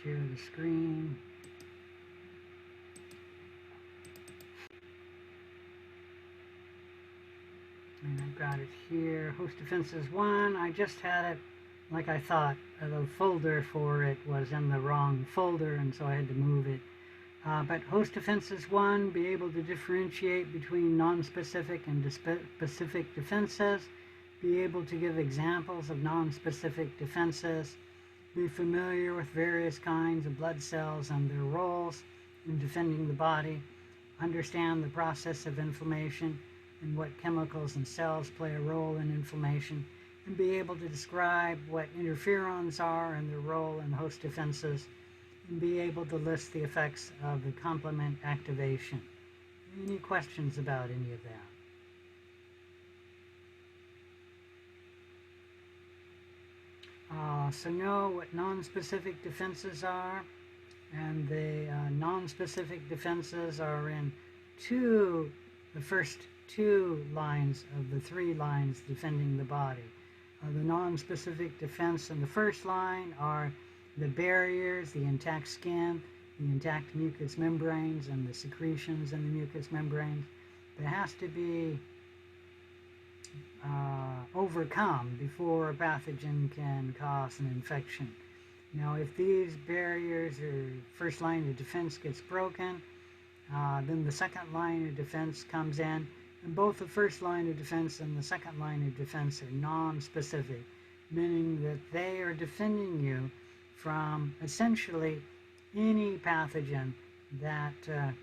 share the screen. And I've got it here. Host defenses 1. I just had it like I thought. The folder for it was in the wrong folder, and so I had to move it. But host defenses 1, be able to differentiate between non-specific and specific defenses, be able to give examples of non-specific defenses, be familiar with various kinds of blood cells and their roles in defending the body, understand the process of inflammation and what chemicals and cells play a role in inflammation, and be able to describe what interferons are and their role in host defenses, and be able to list the effects of the complement activation. Any questions about any of that? So know what non-specific defenses are, and the non-specific defenses are in the first two lines of the 3 lines defending the body. The non-specific defense in the first line are the barriers, the intact skin, the intact mucous membranes, and the secretions in the mucous membranes. There has to be overcome before a pathogen can cause an infection. Now, if these barriers or first line of defense gets broken, then the second line of defense comes in, and both the first line of defense and the second line of defense are non-specific, meaning that they are defending you from essentially any pathogen that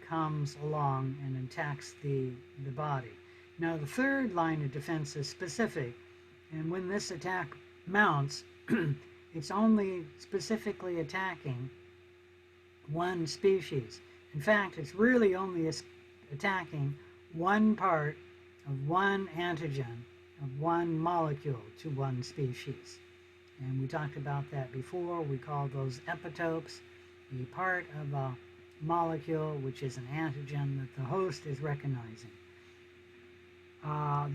comes along and attacks the body. Now, the third line of defense is specific, and when this attack mounts, it's only specifically attacking one species. In fact, it's really only attacking one part of one antigen of one molecule to one species. And we talked about that before. We call those epitopes, a part of a molecule which is an antigen that the host is recognizing.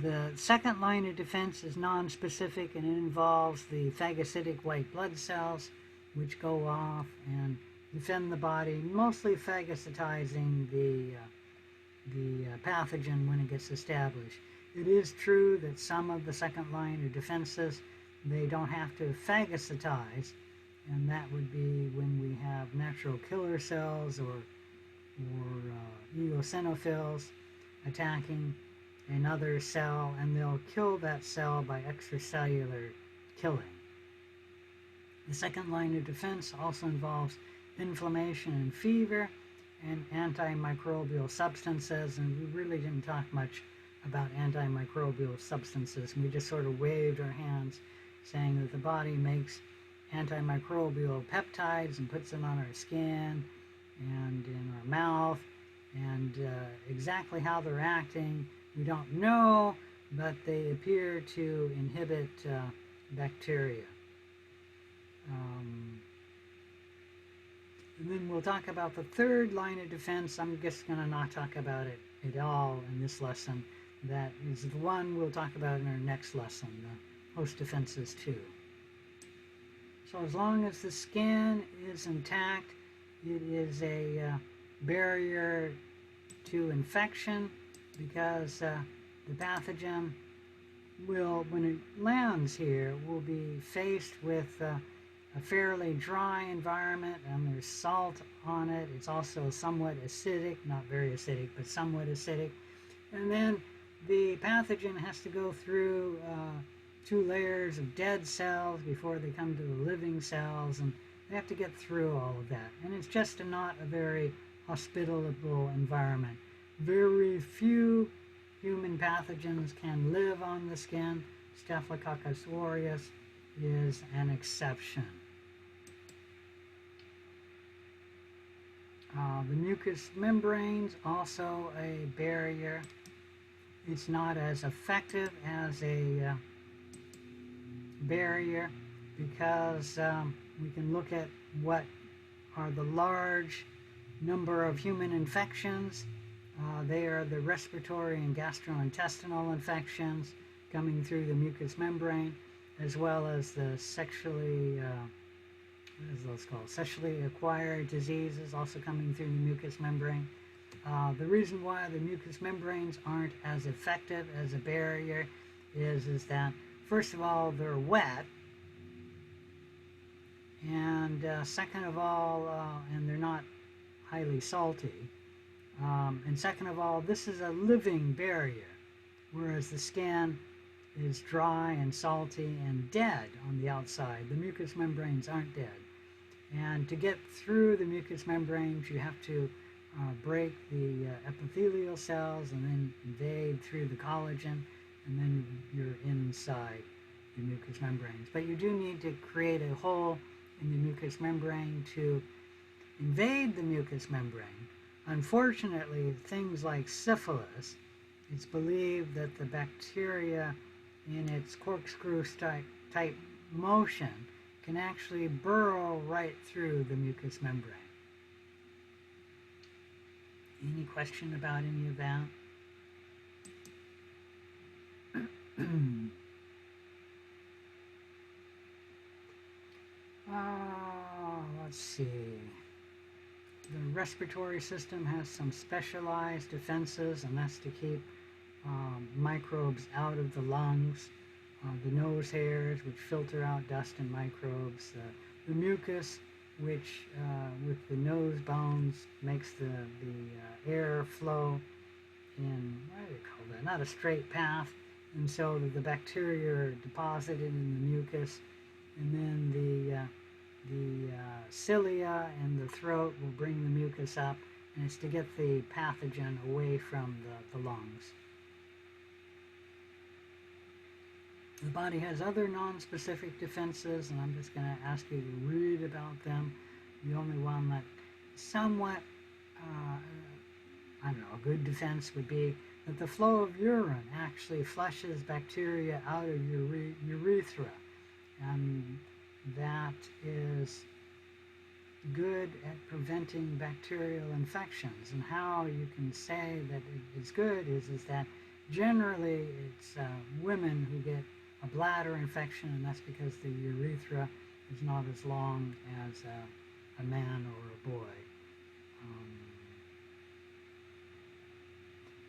The second line of defense is non-specific, and it involves the phagocytic white blood cells, which go off and defend the body, mostly phagocytizing the pathogen when it gets established. It is true that some of the second line of defenses, they don't have to phagocytize, and that would be when we have natural killer cells or eosinophils attacking another cell, and they'll kill that cell by extracellular killing. The second line of defense also involves inflammation and fever and antimicrobial substances, and we really didn't talk much about antimicrobial substances. We just sort of waved our hands saying that the body makes antimicrobial peptides and puts them on our skin and in our mouth, and exactly how they're acting we don't know, but they appear to inhibit bacteria. And then we'll talk about the third line of defense. I'm just going to not talk about it at all in this lesson. That is the one we'll talk about in our next lesson, the host defenses 2. So as long as the skin is intact, it is a barrier to infection, because the pathogen will, when it lands here, will be faced with a fairly dry environment, and there's salt on it. It's also somewhat acidic, not very acidic, but somewhat acidic. And then the pathogen has to go through 2 layers of dead cells before they come to the living cells, and they have to get through all of that. And it's just not a very hospitable environment. Very few human pathogens can live on the skin. Staphylococcus aureus is an exception. The mucous membranes, also a barrier. It's not as effective as a barrier because we can look at what are the large number of human infections. They are the respiratory and gastrointestinal infections coming through the mucous membrane, as well as the sexually what is those called? Sexually acquired diseases also coming through the mucous membrane. The reason why the mucous membranes aren't as effective as a barrier is that, first of all, they're wet, and second of all, and they're not highly salty, and second of all, this is a living barrier, whereas the skin is dry and salty and dead on the outside. The mucous membranes aren't dead. And to get through the mucous membranes, you have to break the epithelial cells and then invade through the collagen, and then you're inside the mucous membranes. But you do need to create a hole in the mucous membrane to invade the mucous membrane. Unfortunately, things like syphilis, it's believed that the bacteria in its corkscrew type motion can actually burrow right through the mucous membrane. Any question about any of that? Let's see. The respiratory system has some specialized defenses, and that's to keep microbes out of the lungs. The nose hairs, which filter out dust and microbes. The mucus, which with the nose bones makes the air flow in, what do they call that? Not a straight path, and so the bacteria are deposited in the mucus, and then the cilia and the throat will bring the mucus up, and it's to get the pathogen away from the lungs. The body has other non-specific defenses, and I'm just going to ask you to read about them. The only one that somewhat, I don't know, a good defense would be that the flow of urine actually flushes bacteria out of your urethra, and that is good at preventing bacterial infections. And how you can say that it's good is that generally it's women who get a bladder infection, and that's because the urethra is not as long as a man or a boy.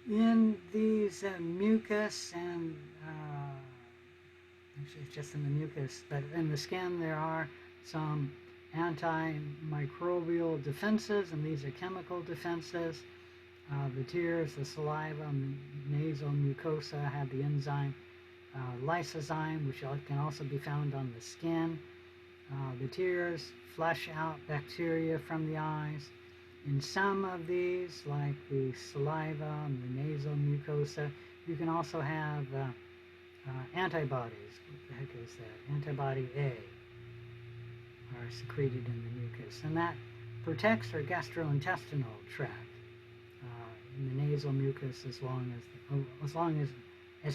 In these mucus and actually it's just in the mucus, but in the skin there are some antimicrobial defenses, and these are chemical defenses. The tears, the saliva, and the nasal mucosa have the enzyme lysozyme, which can also be found on the skin. The tears flush out bacteria from the eyes. In some of these, like the saliva and the nasal mucosa, you can also have antibodies. What the heck is that? Antibody A are secreted in the mucus, and that protects our gastrointestinal tract in the nasal mucus as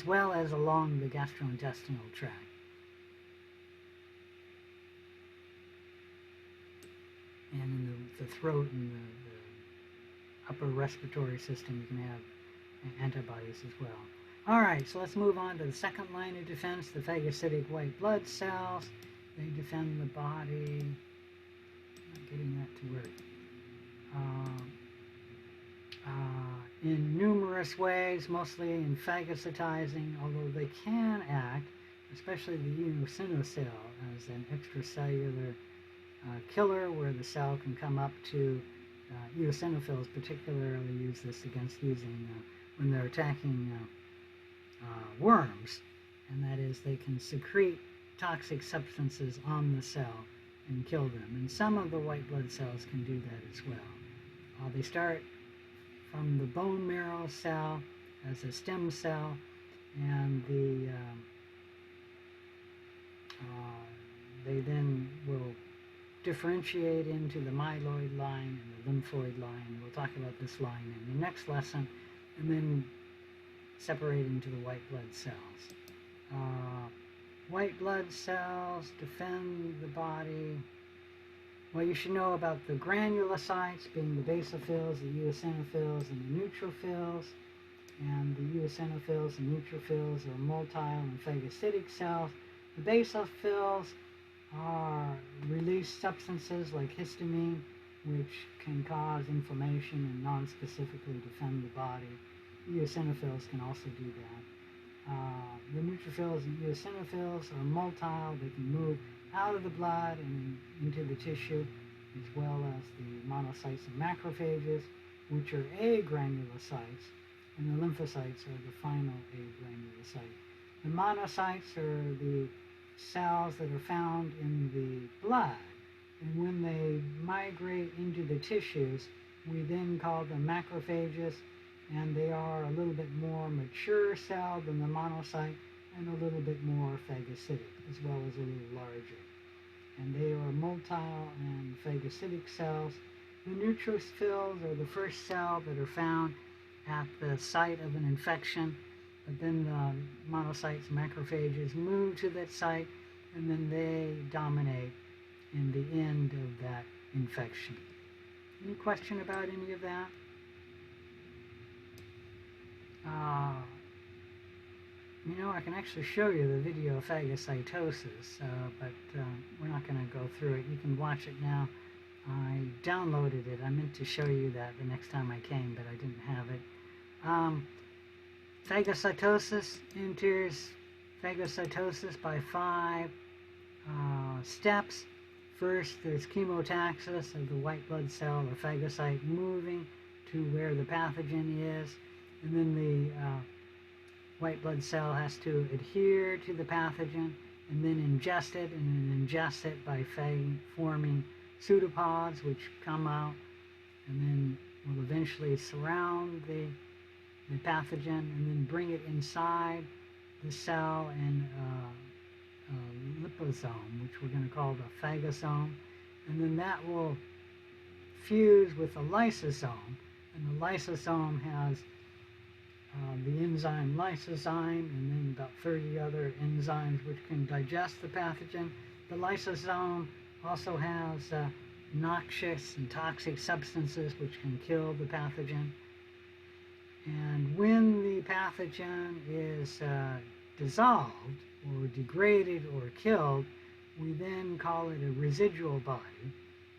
well as along the gastrointestinal tract. And in the throat and the upper respiratory system, you can have antibodies as well. All right, so let's move on to the second line of defense, the phagocytic white blood cells. They defend the body. I'm not getting that to work. In numerous ways, mostly in phagocytizing, although they can act, especially the eosinophil, as an extracellular killer, where the cell can come up to eosinophils particularly use this against when they're attacking worms, and that is they can secrete toxic substances on the cell and kill them. And some of the white blood cells can do that as well. They start from the bone marrow cell as a stem cell, and they then will differentiate into the myeloid line and the lymphoid line. We'll talk about this line in the next lesson, and then separate into the white blood cells. White blood cells defend the body. Well, you should know about the granulocytes, being the basophils, the eosinophils, and the neutrophils. And the eosinophils and neutrophils are motile and phagocytic cells. The basophils release substances like histamine, which can cause inflammation and non-specifically defend the body. Eosinophils can also do that. The neutrophils and eosinophils are motile. They can move out of the blood and into the tissue, as well as the monocytes and macrophages, which are agranulocytes, and the lymphocytes are the final agranulocyte. The monocytes are the cells that are found in the blood, and when they migrate into the tissues, we then call them macrophages, and they are a little bit more mature cell than the monocyte and a little bit more phagocytic, as well as a little larger. And they are motile and phagocytic cells. The neutrophils are the first cell that are found at the site of an infection, but then the monocytes and macrophages move to that site, and then they dominate in the end of that infection. Any question about any of that? You know, I can actually show you the video of phagocytosis, but we're not going to go through it. You can watch it now. I downloaded it. I meant to show you that the next time I came, but I didn't have it. Phagocytosis enters phagocytosis by 5 steps. First, there's chemotaxis of the white blood cell or phagocyte moving to where the pathogen is, and then the white blood cell has to adhere to the pathogen and then ingest it, and then ingest it by forming pseudopods, which come out and then will eventually surround the pathogen and then bring it inside the cell in a liposome, which we're going to call the phagosome, and then that will fuse with a lysosome, and the lysosome has the enzyme lysozyme and then about 30 other enzymes which can digest the pathogen. The lysosome also has noxious and toxic substances which can kill the pathogen. And when the pathogen is dissolved or degraded or killed, we then call it a residual body,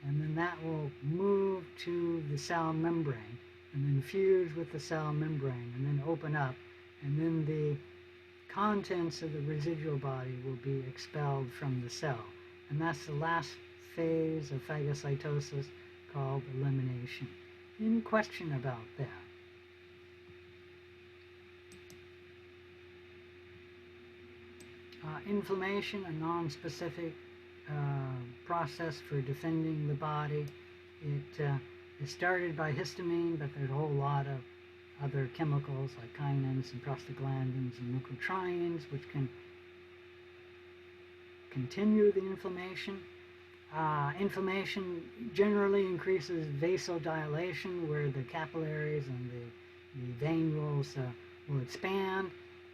and then that will move to the cell membrane and then fuse with the cell membrane and then open up, and then the contents of the residual body will be expelled from the cell. And that's the last phase of phagocytosis, called elimination. Any question about that? Inflammation, a non-specific process for defending the body. It is started by histamine, but there's a whole lot of other chemicals like kinins and prostaglandins and leukotrienes which can continue the inflammation. Inflammation generally increases vasodilation, where the capillaries and the venules will expand,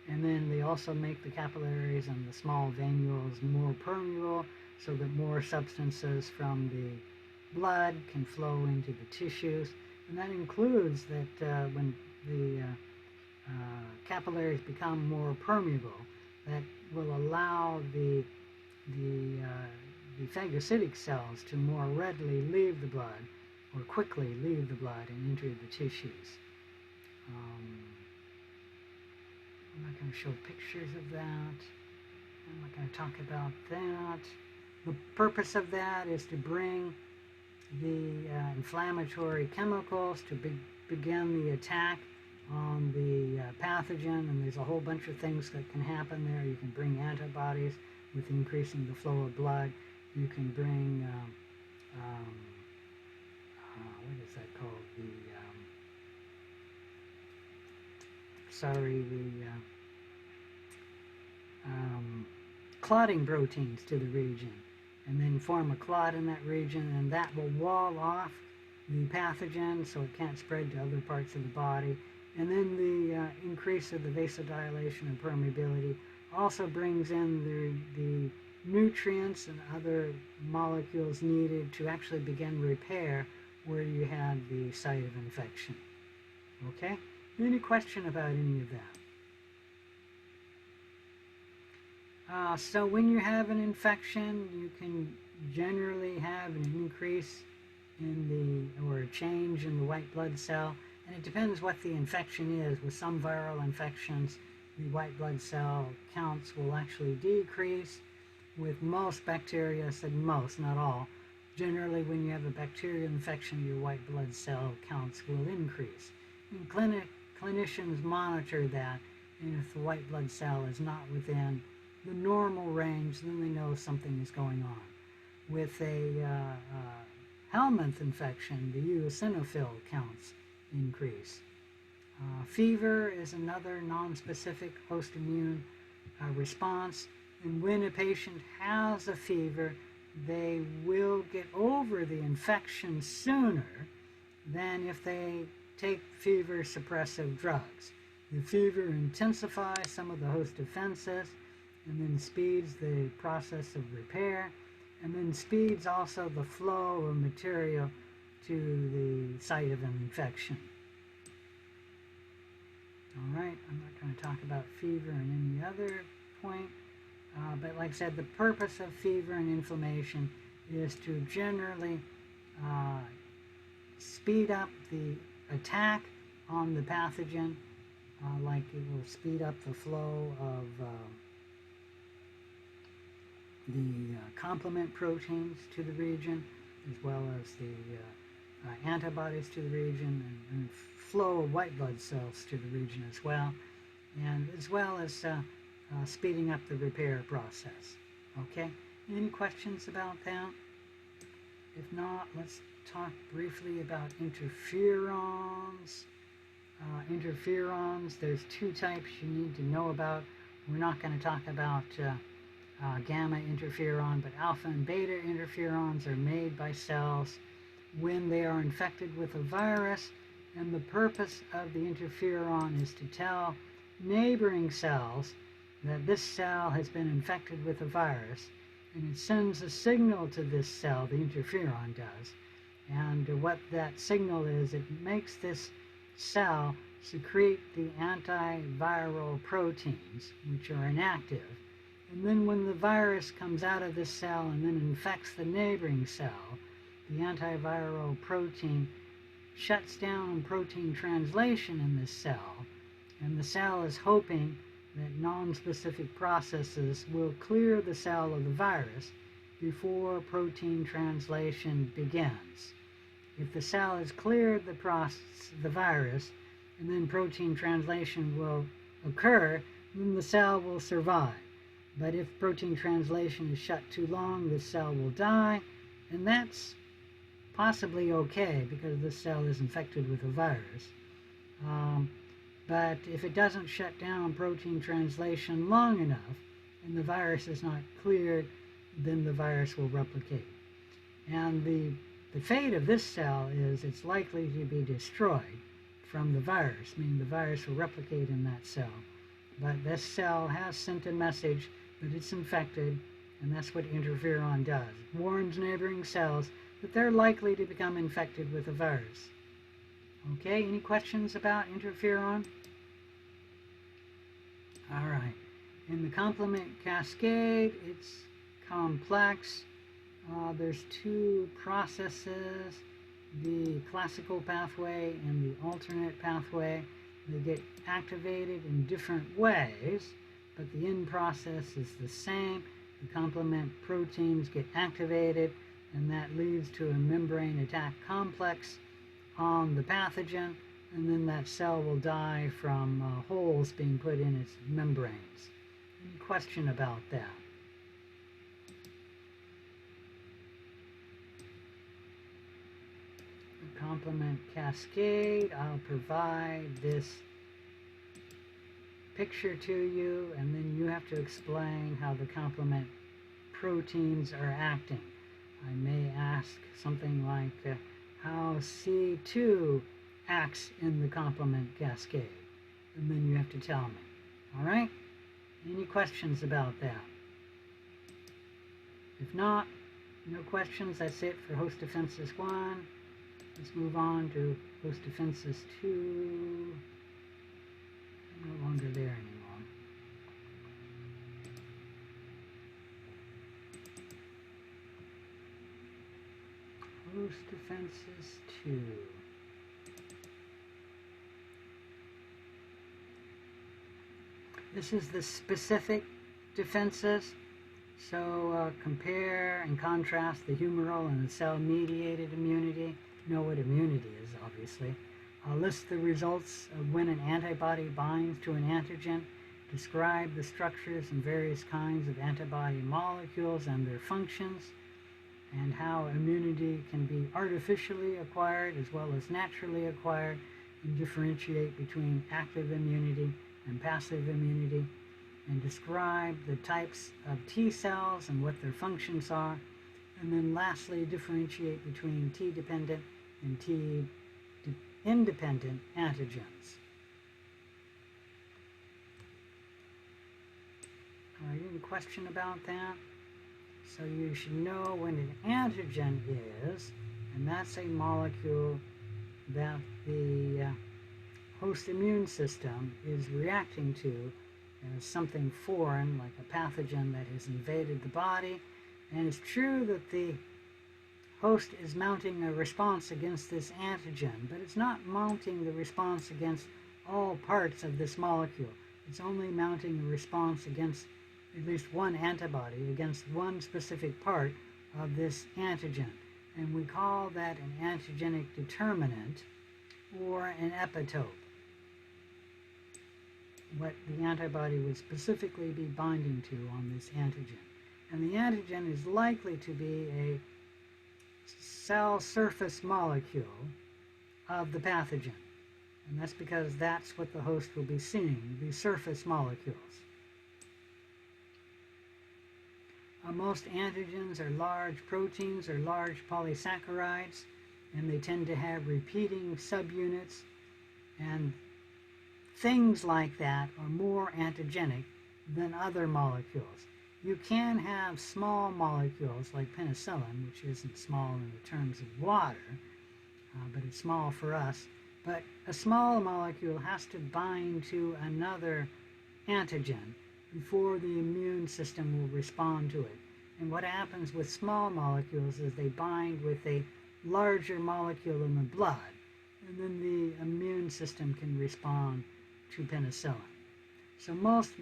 and then they also make the capillaries and the small venules more permeable so that more substances from the blood can flow into the tissues. And that includes that when the capillaries become more permeable, that will allow the phagocytic cells to more readily leave the blood, or quickly leave the blood and enter the tissues. I'm not going to show pictures of that. I'm not going to talk about that. The purpose of that is to bring the inflammatory chemicals to begin the attack on the pathogen, and there's a whole bunch of things that can happen there. You can bring antibodies with increasing the flow of blood. You can bring, what is that called? Clotting proteins to the region, and then form a clot in that region, and that will wall off the pathogen so it can't spread to other parts of the body. And then the increase of the vasodilation and permeability also brings in the nutrients and other molecules needed to actually begin repair where you had the site of infection. Okay? Any question about any of that? So when you have an infection, you can generally have an increase in or a change in the white blood cell, and it depends what the infection is. With some viral infections, the white blood cell counts will actually decrease. With most bacteria, I said most, not all, generally when you have a bacterial infection, your white blood cell counts will increase. And clinicians monitor that, and if the white blood cell is not within the normal range, then they know something is going on. With a helminth infection, the eosinophil counts increase. Fever is another non-specific host immune response, and when a patient has a fever, they will get over the infection sooner than if they take fever suppressive drugs. The fever intensifies some of the host defenses and then speeds the process of repair, and then speeds also the flow of material to the site of an infection. All right, I'm not going to talk about fever and any other point, but like I said, the purpose of fever and inflammation is to generally speed up the attack on the pathogen, like it will speed up the flow of the complement proteins to the region, as well as the antibodies to the region, and flow of white blood cells to the region as well as speeding up the repair process. Okay, any questions about that? If not, let's talk briefly about interferons. Interferons, there's two types you need to know about. We're not going to talk about gamma interferon, but alpha and beta interferons are made by cells when they are infected with a virus, and the purpose of the interferon is to tell neighboring cells that this cell has been infected with a virus, and it sends a signal to this cell, the interferon does, and what that signal is, it makes this cell secrete the antiviral proteins, which are inactive. And then when the virus comes out of this cell and then infects the neighboring cell, the antiviral protein shuts down protein translation in this cell, and the cell is hoping that non-specific processes will clear the cell of the virus before protein translation begins. If the cell has cleared the virus, and then protein translation will occur, then the cell will survive. But if protein translation is shut too long, the cell will die, and that's possibly okay because this cell is infected with a virus. But if it doesn't shut down protein translation long enough and the virus is not cleared, then the virus will replicate. And the fate of this cell is it's likely to be destroyed from the virus, meaning the virus will replicate in that cell. But this cell has sent a message that it's infected, and that's what interferon does. It warns neighboring cells that they're likely to become infected with a virus. Okay, any questions about interferon? All right, in the complement cascade, it's complex. There's two processes, the classical pathway and the alternate pathway. They get activated in different ways, but the end process is the same. The complement proteins get activated, and that leads to a membrane attack complex on the pathogen, and then that cell will die from holes being put in its membranes. Any question about that? The complement cascade, I'll provide this picture to you, and then you have to explain how the complement proteins are acting. I may ask something like how C2 acts in the complement cascade, and then you have to tell me. All right? Any questions about that? If not, no questions. That's it for host defenses 1. Let's move on to host defenses 2. I'm no longer there anymore. Host defenses 2. This is the specific defenses. So compare and contrast the humoral and the cell-mediated immunity. You know what immunity is, obviously. List the results of when an antibody binds to an antigen. Describe the structures and various kinds of antibody molecules and their functions, and how immunity can be artificially acquired as well as naturally acquired, and differentiate between active immunity and passive immunity, and describe the types of T cells and what their functions are, and then lastly differentiate between T-dependent and T-independent antigens. All right, any question about that? So you should know when an antigen is, and that's a molecule that the host immune system is reacting to as something foreign, like a pathogen that has invaded the body. And it's true that the host is mounting a response against this antigen, but it's not mounting the response against all parts of this molecule. It's only mounting a response against at least one antibody, against one specific part of this antigen. And we call that an antigenic determinant or an epitope, what the antibody would specifically be binding to on this antigen. And the antigen is likely to be a cell surface molecule of the pathogen. And that's because that's what the host will be seeing, the surface molecules. Most antigens are large proteins or large polysaccharides, and they tend to have repeating subunits, and things like that are more antigenic than other molecules. You can have small molecules like penicillin, which isn't small in the terms of water, but it's small for us. But a small molecule has to bind to another antigen before the immune system will respond to it. And what happens with small molecules is they bind with a larger molecule in the blood, and then the immune system can respond to penicillin. So most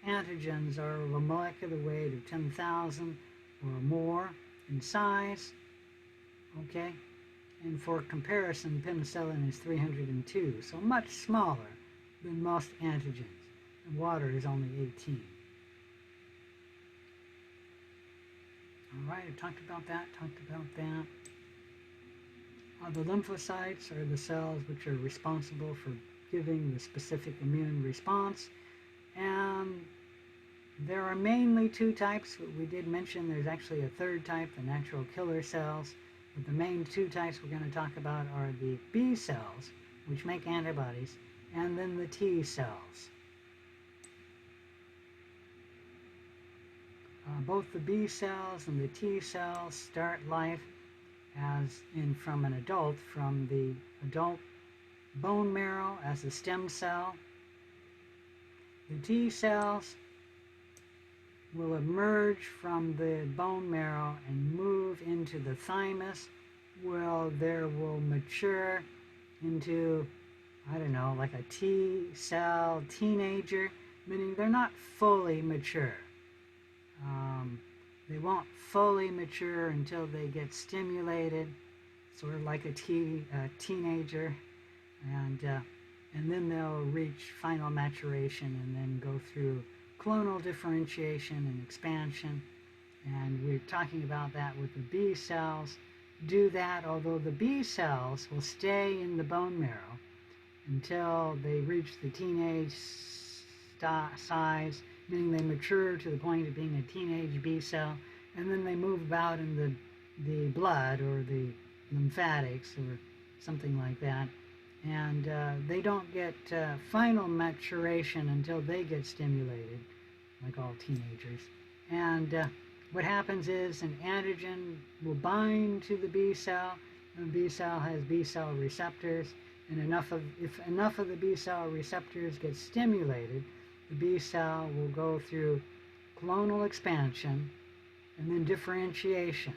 antigens are of a molecular weight of 10,000 or more in size, okay? And for comparison, penicillin is 302, so much smaller than most antigens. And water is only 18. All right, I talked about that. The lymphocytes are the cells which are responsible for giving the specific immune response. And there are mainly two types. We did mention there's actually a third type, the natural killer cells. But the main two types we're going to talk about are the B cells, which make antibodies, and then the T cells. Both the B cells and the T cells start life from an adult, from the adult bone marrow as a stem cell. The T cells will emerge from the bone marrow and move into the thymus, where they will mature into, I don't know, like a T cell teenager, meaning they're not fully mature. They won't fully mature until they get stimulated, sort of like a teenager, and then they'll reach final maturation and then go through clonal differentiation and expansion. And we're talking about that with the B cells. Do that, although the B cells will stay in the bone marrow until they reach the teenage size, meaning they mature to the point of being a teenage B cell, and then they move about in the blood or the lymphatics or something like that. And they don't get final maturation until they get stimulated, like all teenagers. And what happens is an antigen will bind to the B cell, and the B cell has B cell receptors, and if enough of the B cell receptors get stimulated, the B cell will go through clonal expansion and then differentiation,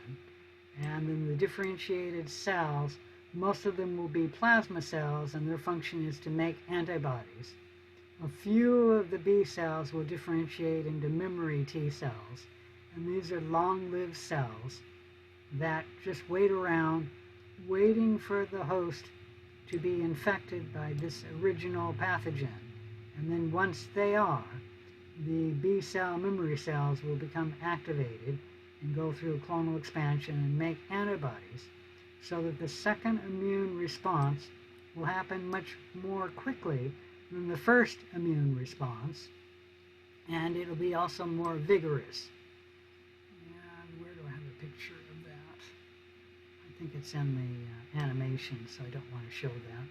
And then the differentiated cells, most of them will be plasma cells, and their function is to make antibodies. A few of the B cells will differentiate into memory T cells, and these are long-lived cells that just wait around, waiting for the host to be infected by this original pathogen. And then once they are, the B cell memory cells will become activated and go through clonal expansion and make antibodies, so that the second immune response will happen much more quickly than the first immune response, and it'll be also more vigorous. And where do I have a picture of that? I think it's in the animation, so I don't want to show that.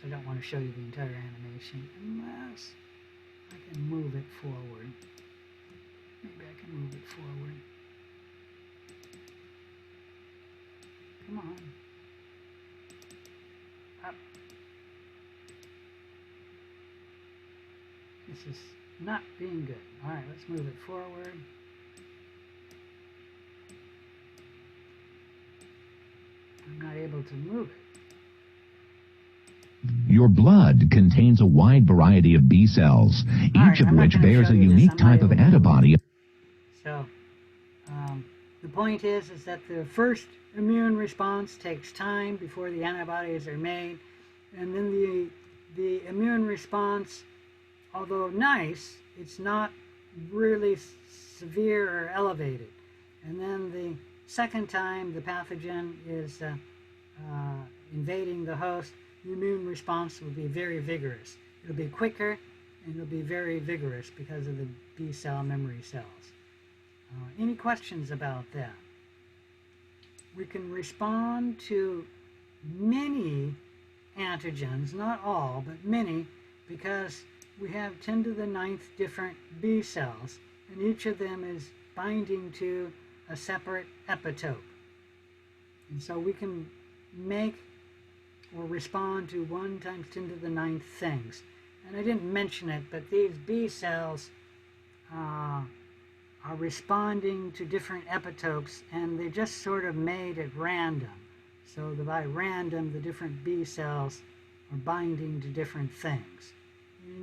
So I don't want to show you the entire animation unless I can move it forward. Maybe I can move it forward. Come on. Up. This is not being good. All right, let's move it forward. I'm not able to move it. Your blood contains a wide variety of B cells, each of which bears a unique type of antibody. So, the point is that the first immune response takes time before the antibodies are made, and then the immune response, although nice, it's not really severe or elevated. And then the second time the pathogen is invading the host, the immune response will be very vigorous. It'll be quicker and it'll be very vigorous because of the B cell memory cells. Any questions about that? We can respond to many antigens, not all, but many, because we have 10 to the 9th different B cells, and each of them is binding to a separate epitope. And so we can make or respond to 1 times 10 to the 9th things. And I didn't mention it, but these B cells are responding to different epitopes, and they're just sort of made at random. So by random, the different B cells are binding to different things.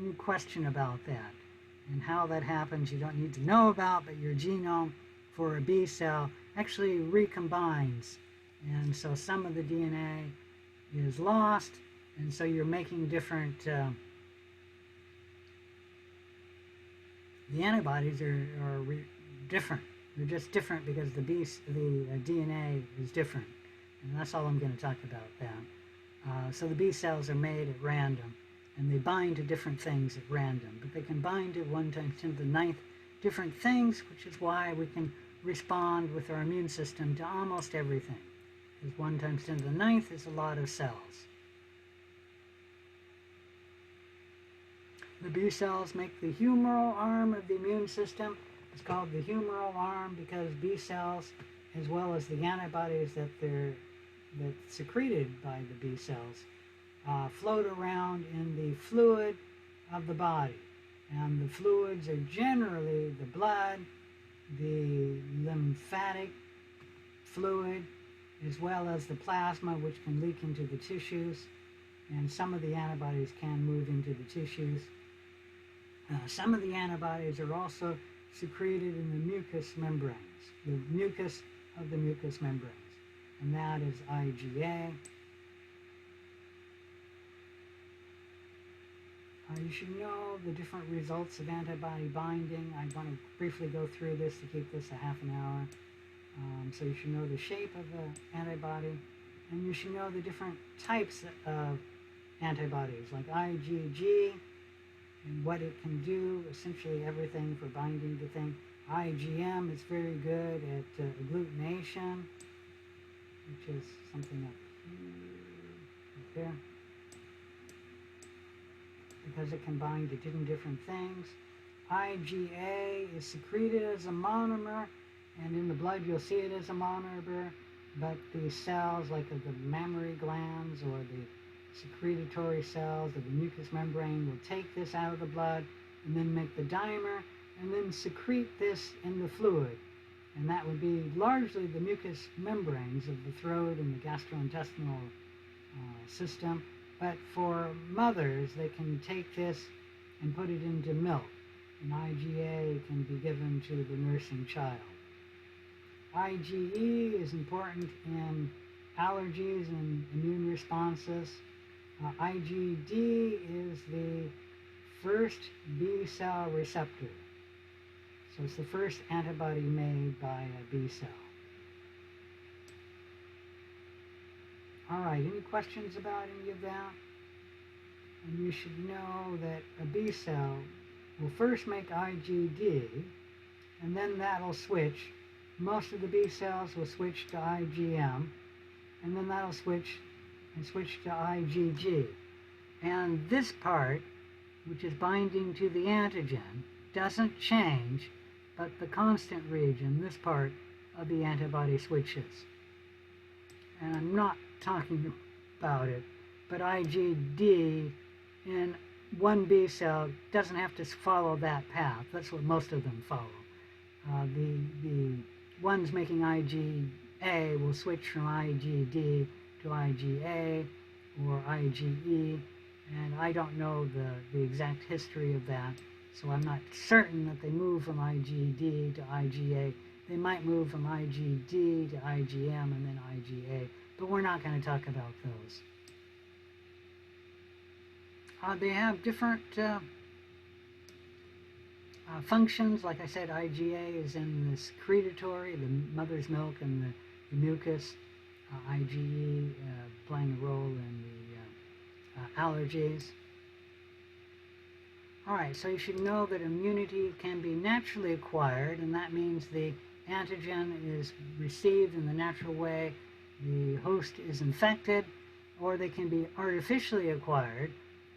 Any question about that? And how that happens, you don't need to know about, but your genome for a B cell actually recombines. And so some of the DNA is lost, and so you're making different, the antibodies are different. They're just different because the DNA is different. And that's all I'm going to talk about then. So the B cells are made at random, and they bind to different things at random. But they can bind to 1 times 10 to the 9th different things, which is why we can respond with our immune system to almost everything. Because 1 times 10 to the 9th is a lot of cells. The B cells make the humeral arm of the immune system. It's called the humeral arm because B cells, as well as the antibodies that's secreted by the B cells, float around in the fluid of the body. And the fluids are generally the blood, the lymphatic fluid, as well as the plasma, which can leak into the tissues. And some of the antibodies can move into the tissues. Some of the antibodies are also secreted in the mucous membranes, the mucus of the mucous membranes. And that is IgA. You should know the different results of antibody binding. I want to briefly go through this to keep this a half an hour. So you should know the shape of the antibody, and you should know the different types of antibodies, like IgG, and what it can do, essentially everything for binding to things. IgM is very good at agglutination, which is something up here, right there, because it can bind to different things. IgA is secreted as a monomer, and in the blood you'll see it as a monomer, but the cells, like the mammary glands or the secretory cells of the mucous membrane, will take this out of the blood and then make the dimer and then secrete this in the fluid. and that would be largely the mucous membranes of the throat and the gastrointestinal system. But for mothers, they can take this and put it into milk, and IgA can be given to the nursing child. IgE is important in allergies and immune responses. IgD is the first B cell receptor. So it's the first antibody made by a B cell. All right, any questions about any of that? And you should know that a B cell will first make IgD, and then that'll switch. Most of the B cells will switch to IgM, and then that'll switch to IgG. And this part, which is binding to the antigen, doesn't change, but the constant region, this part of the antibody switches. And I'm not talking about it, but IgD in one B cell doesn't have to follow that path. That's what most of them follow. The ones making IgA will switch from IgD to IgA or IgE, and I don't know the exact history of that, so I'm not certain that they move from IgD to IgA. They might move from IgD to IgM and then IgA, but we're not going to talk about those. They have different functions. Like I said, IgA is in the secretory, the mother's milk and the mucus. IgE playing a role in the allergies. All right, so you should know that immunity can be naturally acquired, and that means the antigen is received in the natural way, the host is infected, or they can be artificially acquired.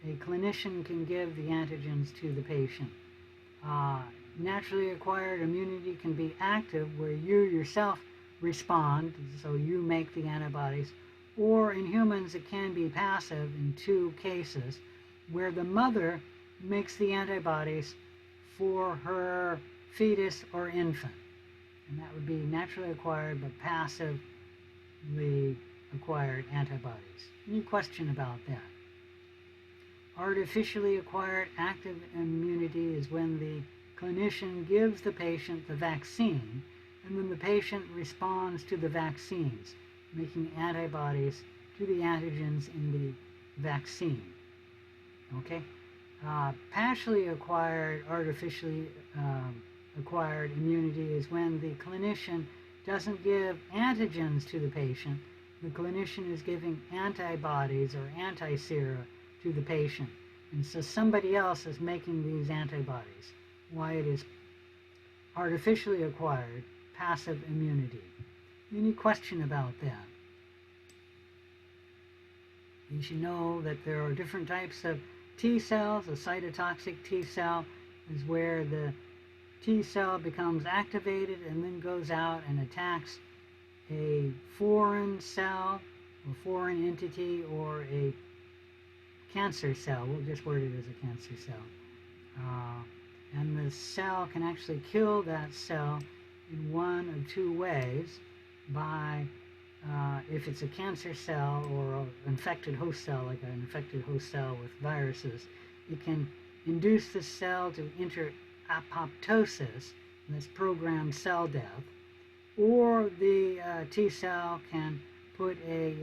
A clinician can give the antigens to the patient. Naturally acquired immunity can be active, where you yourself respond, so you make the antibodies, or in humans it can be passive in two cases, where the mother makes the antibodies for her fetus or infant. And that would be naturally acquired but passively acquired antibodies. Any question about that? Artificially acquired active immunity is when the clinician gives the patient the vaccine, and then the patient responds to the vaccines, making antibodies to the antigens in the vaccine. Okay? Partially acquired, artificially acquired immunity is when the clinician doesn't give antigens to the patient. The clinician is giving antibodies or anti-sera to the patient. And so somebody else is making these antibodies. Why it is artificially acquired passive immunity. Any question about that? You should know that there are different types of T cells. A cytotoxic T cell is where the T cell becomes activated and then goes out and attacks a foreign cell or foreign entity or a cancer cell. We'll just word it as a cancer cell. And the cell can actually kill that cell in one of two ways. By if it's a cancer cell or an infected host cell, like an infected host cell with viruses, it can induce the cell to enter apoptosis, and that's programmed cell death, or the T cell can put a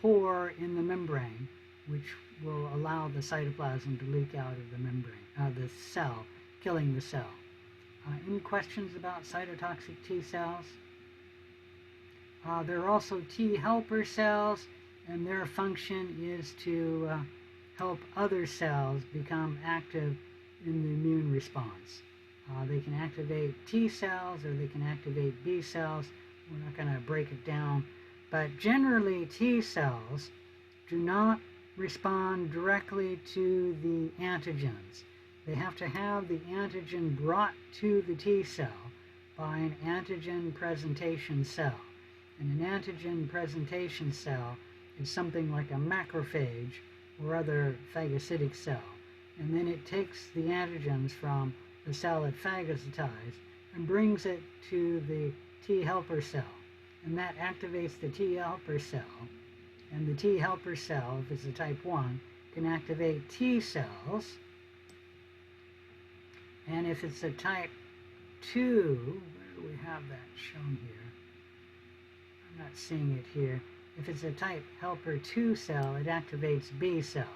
pore in the membrane, which will allow the cytoplasm to leak out of the membrane, the cell, killing the cell. Any questions about cytotoxic T cells? There are also T helper cells, and their function is to help other cells become active in the immune response. They can activate T cells or they can activate B cells. We're not going to break it down, but generally T cells do not respond directly to the antigens. They have to have the antigen brought to the T cell by an antigen presentation cell. And an antigen presentation cell is something like a macrophage or other phagocytic cell. And then it takes the antigens from the cell it phagocytized and brings it to the T helper cell. And that activates the T helper cell. And the T helper cell, if it's a type 1, can activate T cells. And if it's a type 2, where do we have that shown here? I'm not seeing it here. If it's a type helper 2 cell, it activates B cells.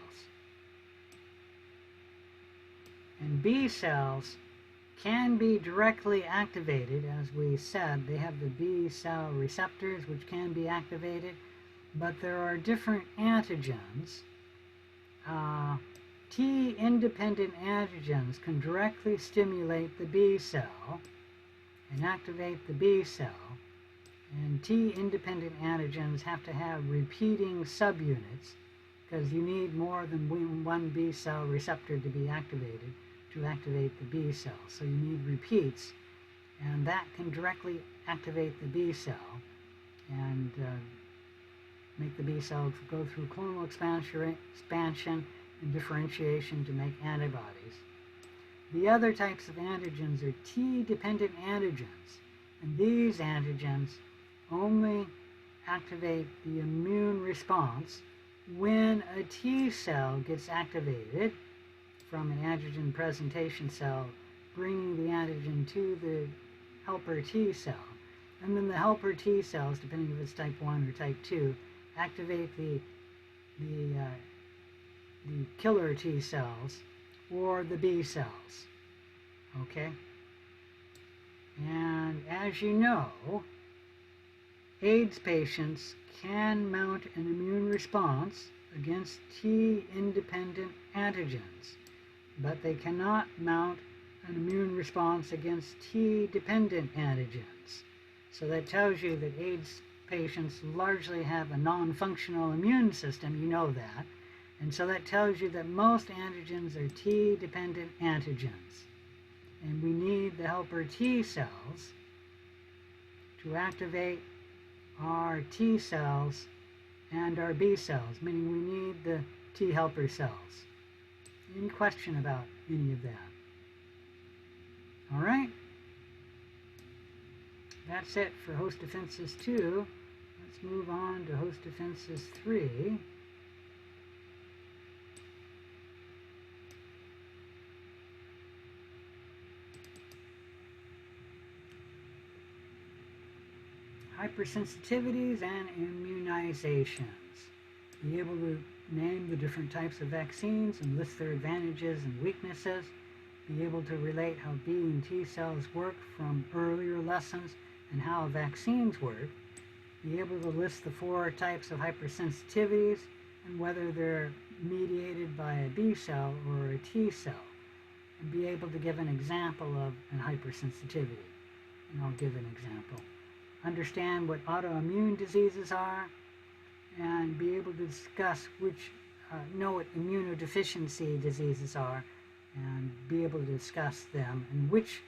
And B cells can be directly activated. As we said, they have the B cell receptors which can be activated, but there are different antigens. T-independent antigens can directly stimulate the B cell and activate the B cell, and T-independent antigens have to have repeating subunits because you need more than one B cell receptor to be activated to activate the B cell. So you need repeats, and that can directly activate the B cell and make the B cell go through clonal expansion and differentiation to make antibodies. The other types of antigens are T-dependent antigens, and these antigens only activate the immune response when a T cell gets activated from an antigen presentation cell, bringing the antigen to the helper T cell. And then the helper T cells, depending if it's type 1 or type 2, activate the killer T cells or the B cells. Okay? And as you know, AIDS patients can mount an immune response against T-independent antigens, but they cannot mount an immune response against T-dependent antigens. So that tells you that AIDS patients largely have a non-functional immune system. You know that. And so that tells you that most antigens are T-dependent antigens. And we need the helper T cells to activate our T cells and our B cells, meaning we need the T helper cells. Any question about any of that? All right. That's it for host defenses 2. Let's move on to host defenses 3. Hypersensitivities and immunizations. Be able to name the different types of vaccines and list their advantages and weaknesses. Be able to relate how B and T cells work from earlier lessons and how vaccines work. Be able to list the 4 types of hypersensitivities and whether they're mediated by a B cell or a T cell. And be able to give an example of an hypersensitivity. And I'll give an example. Understand what autoimmune diseases are, and be able to discuss know what immunodeficiency diseases are, and be able to discuss them and which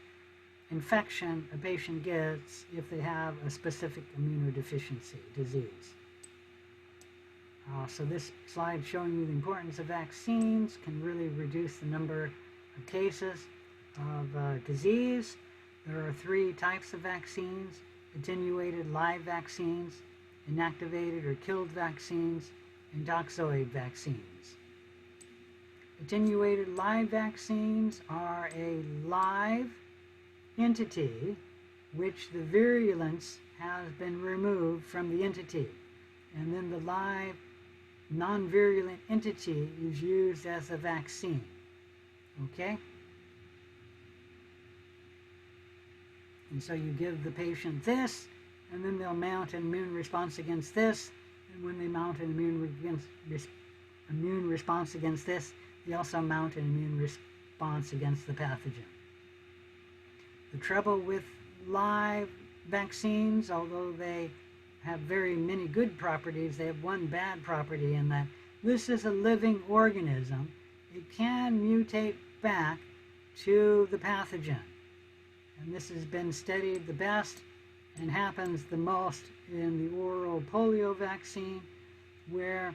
infection a patient gets if they have a specific immunodeficiency disease. So this slide showing you the importance of vaccines can really reduce the number of cases of disease. There are 3 types of vaccines: attenuated live vaccines, inactivated or killed vaccines, and toxoid vaccines. Attenuated live vaccines are a live entity which the virulence has been removed from the entity, and then the live non-virulent entity is used as a vaccine. Okay? And so you give the patient this, and then they'll mount an immune response against this, and when they mount an immune response against this, they also mount an immune response against the pathogen. The trouble with live vaccines, although they have very many good properties, they have one bad property in that this is a living organism. It can mutate back to the pathogen. And this has been studied the best and happens the most in the oral polio vaccine, where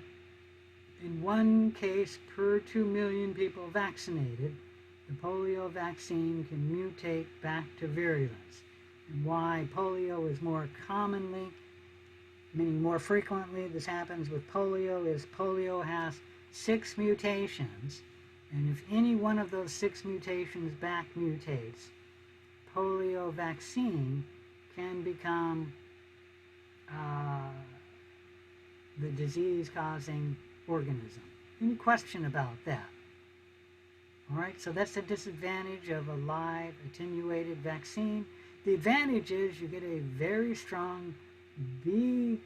in one case per 2 million people vaccinated, the polio vaccine can mutate back to virulence. And why polio is more commonly, meaning more frequently this happens with polio, is polio has 6 mutations, and if any one of those 6 mutations back mutates, polio vaccine can become the disease-causing organism. Any question about that? All right, so that's the disadvantage of a live attenuated vaccine. The advantage is you get a very strong B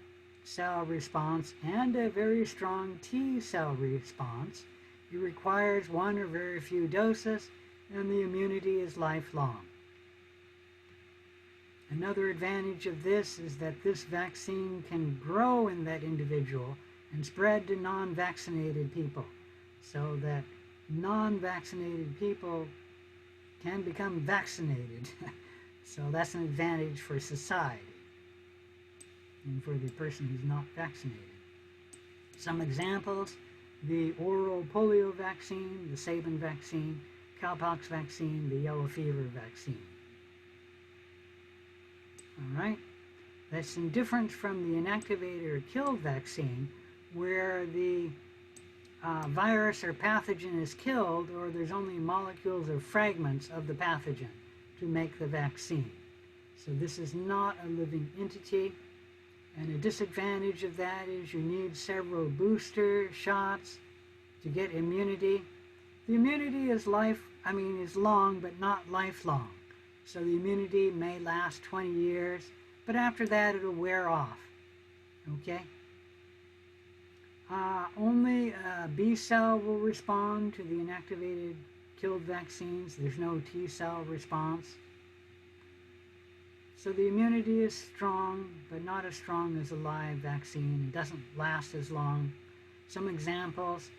cell response and a very strong T cell response. It requires 1 or very few doses, and the immunity is lifelong. Another advantage of this is that this vaccine can grow in that individual and spread to non-vaccinated people, so that non-vaccinated people can become vaccinated. So that's an advantage for society and for the person who's not vaccinated. Some examples: the oral polio vaccine, the Sabin vaccine, cowpox vaccine, the yellow fever vaccine. All right, that's in difference from the inactivated or killed vaccine, where the virus or pathogen is killed, or there's only molecules or fragments of the pathogen to make the vaccine. So this is not a living entity, and a disadvantage of that is you need several booster shots to get immunity. The immunity is long, but not lifelong. So the immunity may last 20 years, but after that it'll wear off. Okay? Only a B cell will respond to the inactivated killed vaccines. There's no T cell response. So the immunity is strong, but not as strong as a live vaccine. It doesn't last as long. Some examples: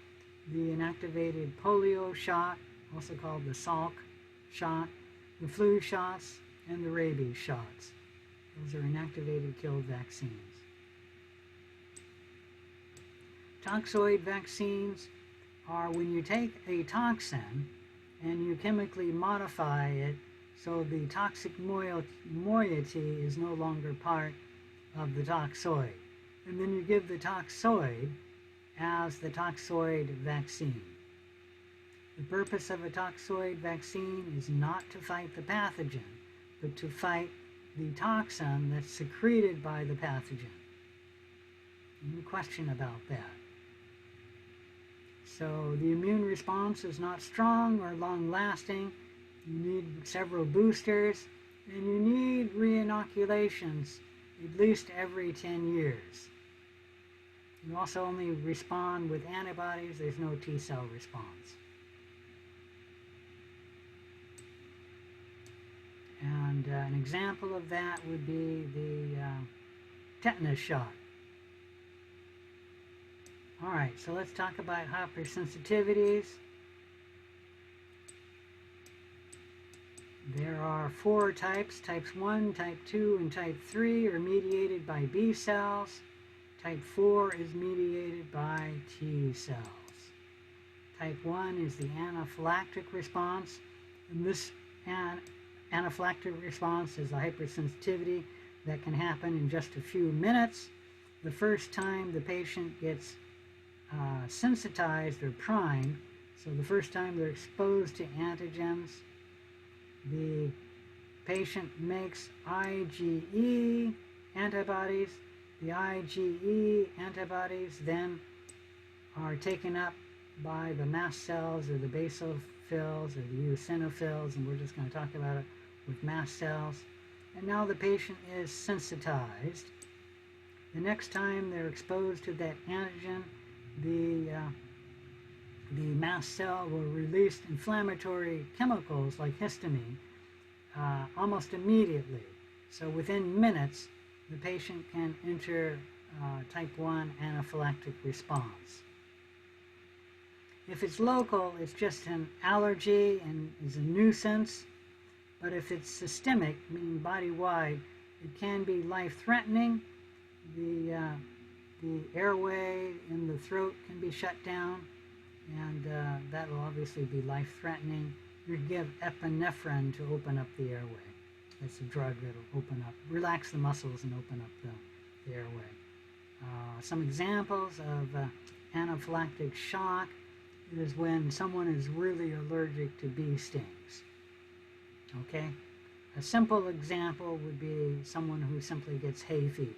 the inactivated polio shot, also called the Salk shot, the flu shots, and the rabies shots. Those are inactivated killed vaccines. Toxoid vaccines are when you take a toxin and you chemically modify it so the toxic moiety is no longer part of the toxoid. And then you give the toxoid as the toxoid vaccine. The purpose of a toxoid vaccine is not to fight the pathogen, but to fight the toxin that's secreted by the pathogen. Any question about that? So the immune response is not strong or long-lasting. You need several boosters, and you need re-inoculations at least every 10 years. You also only respond with antibodies. There's no T cell response. And an example of that would be the tetanus shot. All right, so let's talk about hypersensitivities. There are 4 types. Types 1, Type 2, and Type 3 are mediated by B cells. Type 4 is mediated by T cells. Type 1 is the anaphylactic response, and this anaphylactic response is a hypersensitivity that can happen in just a few minutes. The first time the patient gets sensitized or primed, so the first time they're exposed to antigens, the patient makes IgE antibodies. The IgE antibodies then are taken up by the mast cells or the basophils or the eosinophils, and we're just going to talk about it with mast cells. And now the patient is sensitized. The next time they're exposed to that antigen, the mast cell will release inflammatory chemicals like histamine almost immediately. So within minutes, the patient can enter type 1 anaphylactic response. If it's local, it's just an allergy and is a nuisance. But if it's systemic, meaning body-wide, it can be life-threatening. The airway in the throat can be shut down, and that will obviously be life-threatening. you give epinephrine to open up the airway. It's a drug that'll open up, relax the muscles and open up the airway. Some examples of anaphylactic shock is when someone is really allergic to bee stings. Okay? A simple example would be someone who simply gets hay fever.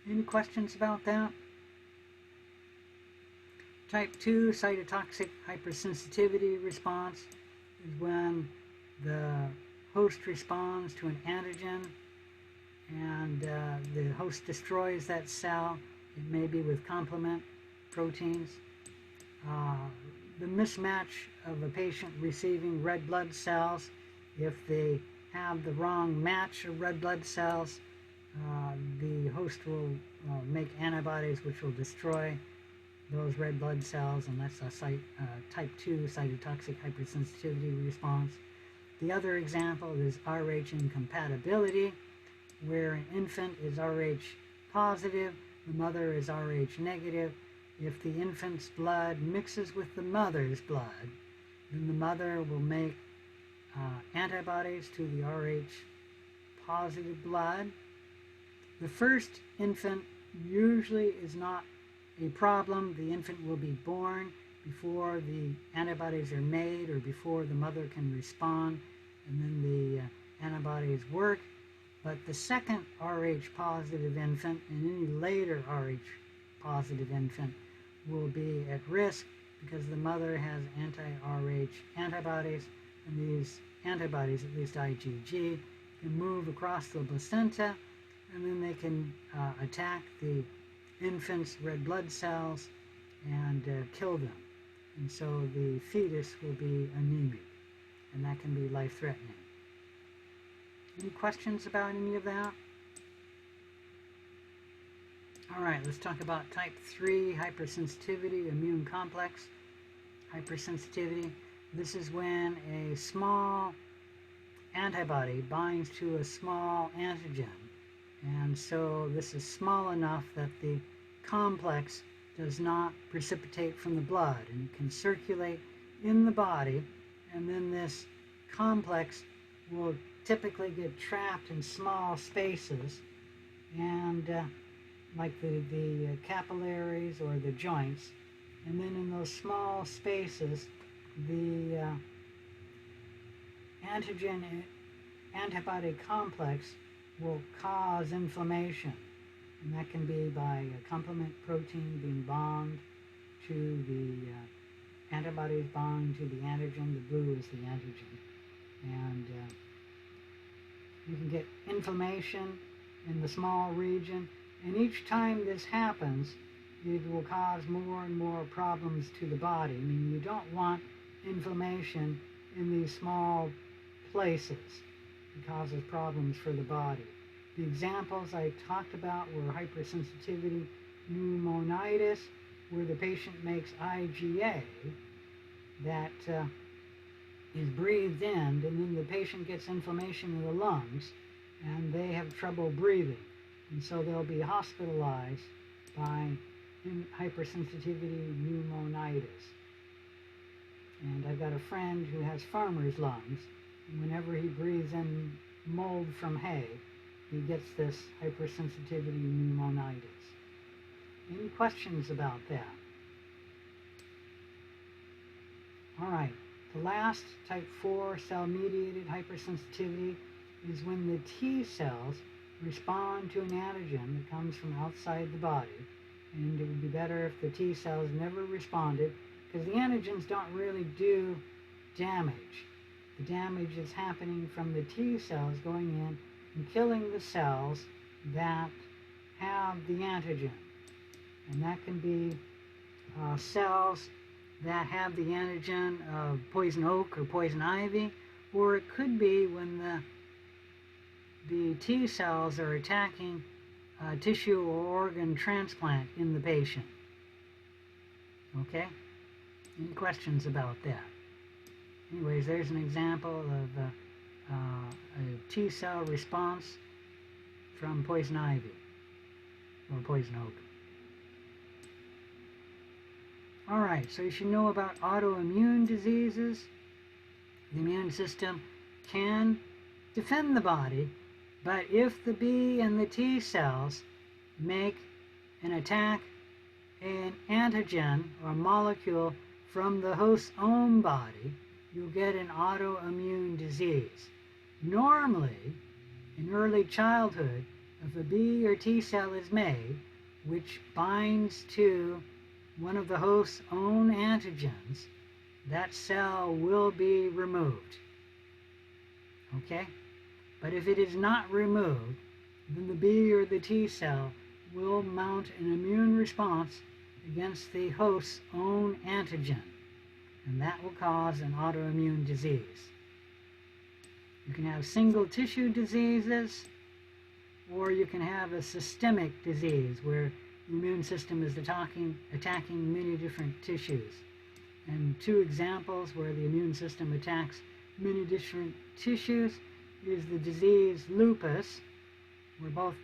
Any questions about that? Type 2 cytotoxic hypersensitivity response is when the host responds to an antigen and the host destroys that cell. It may be with complement proteins. The mismatch of a patient receiving red blood cells, if they have the wrong match of red blood cells, the host will make antibodies which will destroy those red blood cells, and that's a type 2 cytotoxic hypersensitivity response. The other example is Rh incompatibility, where an infant is Rh positive, the mother is Rh negative. If the infant's blood mixes with the mother's blood, then the mother will make antibodies to the Rh positive blood. The first infant usually is not a problem. The infant will be born before the antibodies are made or before the mother can respond, and then the antibodies work. But the second Rh positive infant and any later Rh positive infant will be at risk because the mother has anti-Rh antibodies, and these antibodies, at least IgG, can move across the placenta, and then they can attack the infant's red blood cells and kill them. And so the fetus will be anemic, and that can be life-threatening. Any questions about any of that? All right, let's talk about type 3 hypersensitivity, immune complex hypersensitivity. This is when a small antibody binds to a small antigen. And so this is small enough that the complex does not precipitate from the blood and can circulate in the body, and then this complex will typically get trapped in small spaces, and like the capillaries or the joints, and then in those small spaces the antibody complex will cause inflammation, and that can be by a complement protein being bound to the antibodies bound to the antigen. The blue is the antigen, and you can get inflammation in the small region, and each time this happens it will cause more and more problems to the body. I mean, you don't want inflammation in these small places. It causes problems for the body. The examples I talked about were hypersensitivity pneumonitis, where the patient makes IgA that is breathed in, and then the patient gets inflammation in the lungs, and they have trouble breathing. And so they'll be hospitalized by hypersensitivity pneumonitis. And I've got a friend who has farmer's lungs, and whenever he breathes in mold from hay, he gets this hypersensitivity pneumonitis. Any questions about that? All right, the last type 4 cell-mediated hypersensitivity is when the T cells respond to an antigen that comes from outside the body, and it would be better if the T cells never responded, because the antigens don't really do damage. The damage is happening from the T cells going in and killing the cells that have the antigen. And that can be cells that have the antigen of poison oak or poison ivy, or it could be when the T cells are attacking tissue or organ transplant in the patient. Okay? Any questions about that? Anyways, there's an example of a T cell response from poison ivy or poison oak. All right, so you should know about autoimmune diseases. The immune system can defend the body, but if the B and the T cells make an attack, an antigen or a molecule from the host's own body, you'll get an autoimmune disease. Normally, in early childhood, if a B or T cell is made, which binds to one of the host's own antigens, that cell will be removed. Okay? But if it is not removed, then the B or the T cell will mount an immune response against the host's own antigen, and that will cause an autoimmune disease. You can have single tissue diseases, or you can have a systemic disease where the immune system is attacking many different tissues. And two examples where the immune system attacks many different tissues is the disease lupus, where both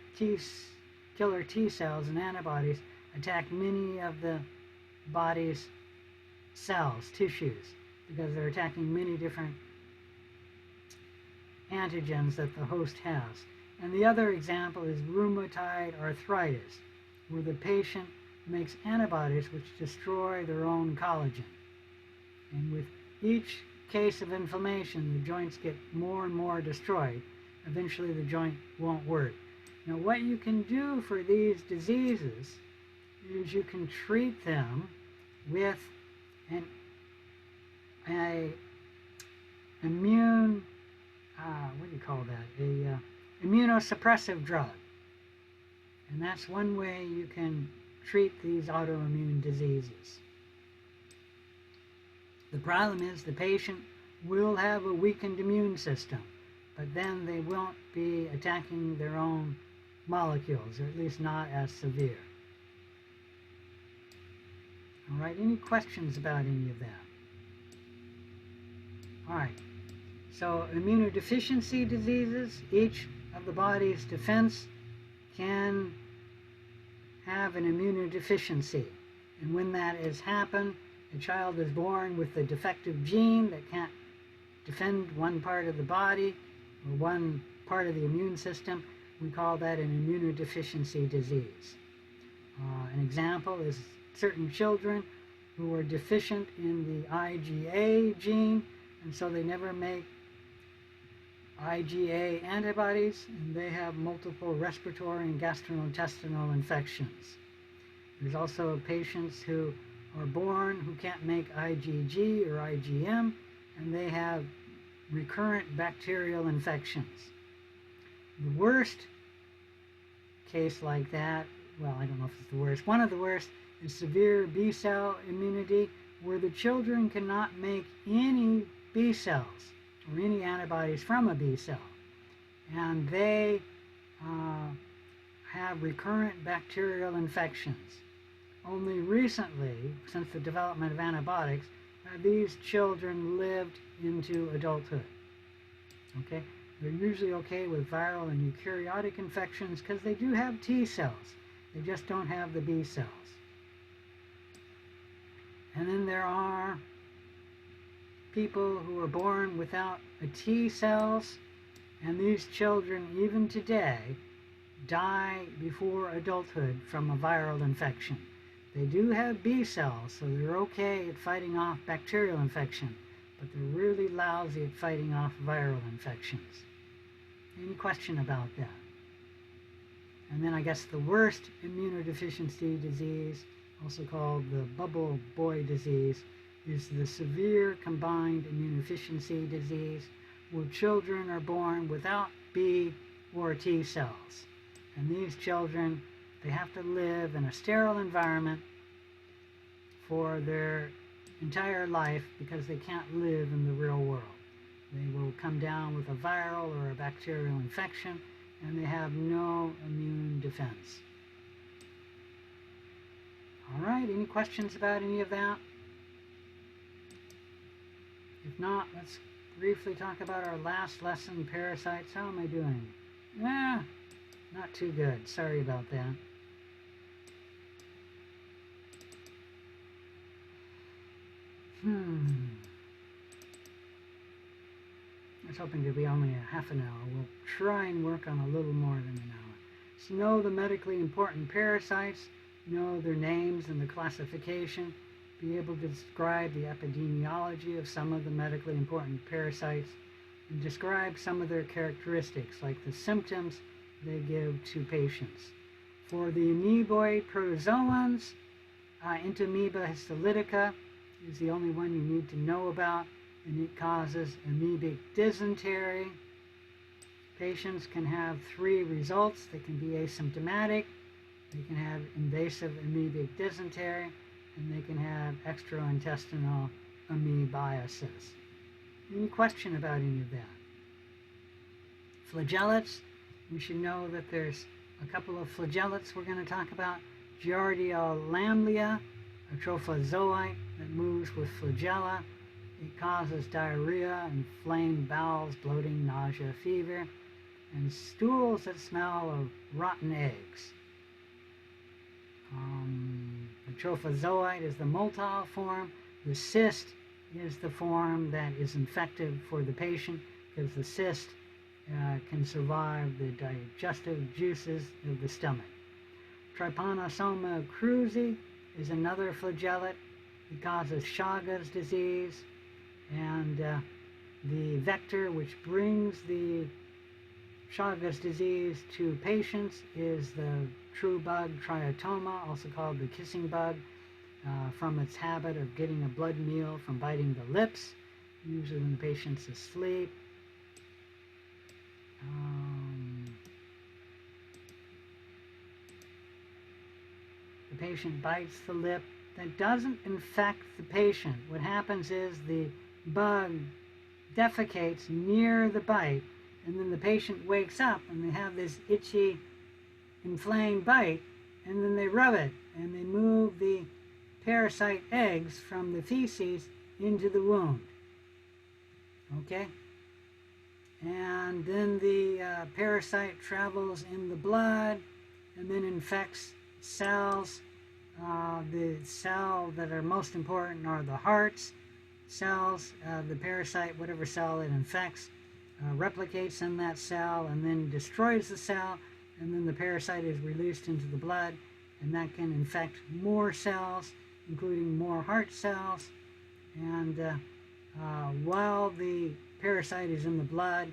killer T cells and antibodies attack many of the body's cells, tissues, because they're attacking many different antigens that the host has. And the other example is rheumatoid arthritis, where the patient makes antibodies which destroy their own collagen. And with each case of inflammation, the joints get more and more destroyed. Eventually the joint won't work. Now what you can do for these diseases is you can treat them with an immunosuppressive drug. And that's one way you can treat these autoimmune diseases. The problem is the patient will have a weakened immune system, but then they won't be attacking their own molecules, or at least not as severe. All right, any questions about any of that? All right, so immunodeficiency diseases, each of the body's defense can have an immunodeficiency. And when that has happened, a child is born with a defective gene that can't defend one part of the body or one part of the immune system. We call that an immunodeficiency disease. An example is certain children who are deficient in the IgA gene, and so they never make IgA antibodies, and they have multiple respiratory and gastrointestinal infections. There's also patients who are born who can't make IgG or IgM, and they have recurrent bacterial infections. The worst case like that, well, I don't know if it's the worst, one of the worst is severe B cell immunity, where the children cannot make any B cells or any antibodies from a B cell, and they have recurrent bacterial infections. Only recently, since the development of antibiotics, have these children lived into adulthood. Okay, they're usually okay with viral and eukaryotic infections because they do have T cells. They just don't have the B cells. And then there are people who are born without a T cells, and these children, even today, die before adulthood from a viral infection. They do have B cells, so they're okay at fighting off bacterial infection, but they're really lousy at fighting off viral infections. Any question about that? And then I guess the worst immunodeficiency disease, also called the bubble boy disease, is the severe combined immunodeficiency disease, where children are born without B or T cells. And these children, they have to live in a sterile environment for their entire life because they can't live in the real world. They will come down with a viral or a bacterial infection, and they have no immune defense. All right, any questions about any of that? If not, let's briefly talk about our last lesson, parasites. How am I doing? Not too good. Sorry about that. I was hoping to be only a half an hour. We'll try and work on a little more than an hour. So know the medically important parasites, know their names and the classification, be able to describe the epidemiology of some of the medically important parasites, and describe some of their characteristics, like the symptoms they give to patients. For the amoeboid protozoans, Entamoeba histolytica is the only one you need to know about, and it causes amoebic dysentery. Patients can have 3 results. They can be asymptomatic, they can have invasive amoebic dysentery, and they can have extraintestinal amoebiasis. Any question about any of that? Flagellates, we should know that there's a couple of flagellates we're going to talk about. Giardia Lamblia, a trophozoite that moves with flagella. It causes diarrhea, inflamed bowels, bloating, nausea, fever, and stools that smell of rotten eggs. The trophozoite is the motile form. The cyst is the form that is infective for the patient, because the cyst can survive the digestive juices of the stomach. Trypanosoma cruzi is another flagellate. It causes Chagas disease, and the vector which brings the Chagas disease to patients is the true bug Triatoma, also called the kissing bug, from its habit of getting a blood meal from biting the lips, usually when the patient's asleep. The patient bites the lip. That doesn't infect the patient. What happens is the bug defecates near the bite, and then the patient wakes up and they have this itchy, inflamed bite, and then they rub it and they move the parasite eggs from the feces into the wound. Okay? And then the parasite travels in the blood and then infects cells. The cell that are most important are the heart's cells. The parasite, whatever cell it infects, replicates in that cell and then destroys the cell, and then the parasite is released into the blood, and that can infect more cells, including more heart cells. And while the parasite is in the blood,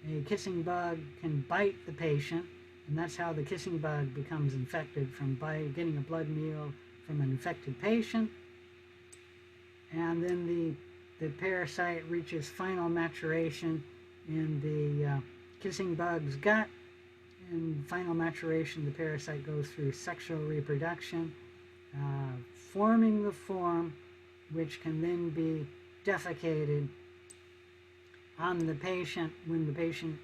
a kissing bug can bite the patient, and that's how the kissing bug becomes infected, from getting a blood meal from an infected patient. And then the parasite reaches final maturation in the kissing bug's gut. In final maturation, the parasite goes through sexual reproduction, forming the form which can then be defecated on the patient when the patient,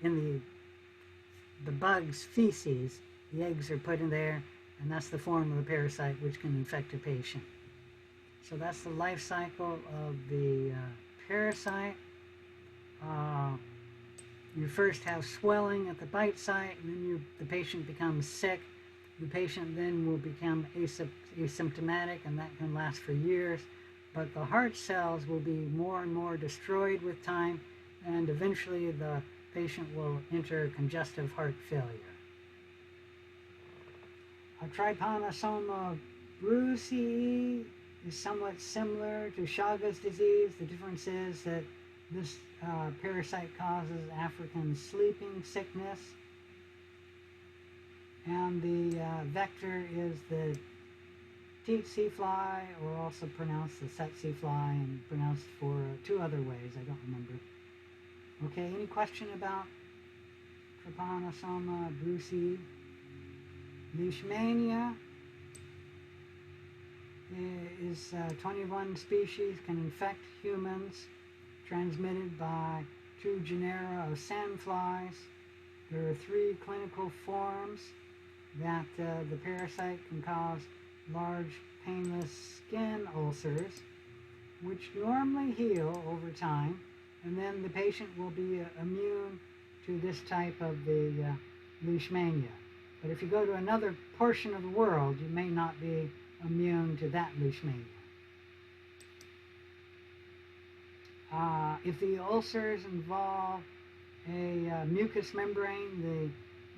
in the bug's feces, the eggs are put in there, and that's the form of the parasite which can infect a patient. So that's the life cycle of the parasite. You first have swelling at the bite site, and then the patient becomes sick. The patient then will become asymptomatic, and that can last for years. But the heart cells will be more and more destroyed with time, and eventually the patient will enter congestive heart failure. Trypanosoma brucei is somewhat similar to Chagas disease. The difference is that this parasite causes African sleeping sickness, and the vector is the tsetse fly, or also pronounced the tsetse fly, and pronounced for 2 other ways, I don't remember. Okay, any question about Trypanosoma brucei? Leishmania is 21 species, can infect humans, transmitted by 2 genera of sandflies. There are 3 clinical forms that the parasite can cause large painless skin ulcers, which normally heal over time, and then the patient will be immune to this type of the Leishmania. But if you go to another portion of the world, you may not be immune to that Leishmania. If the ulcers involve a mucous membrane,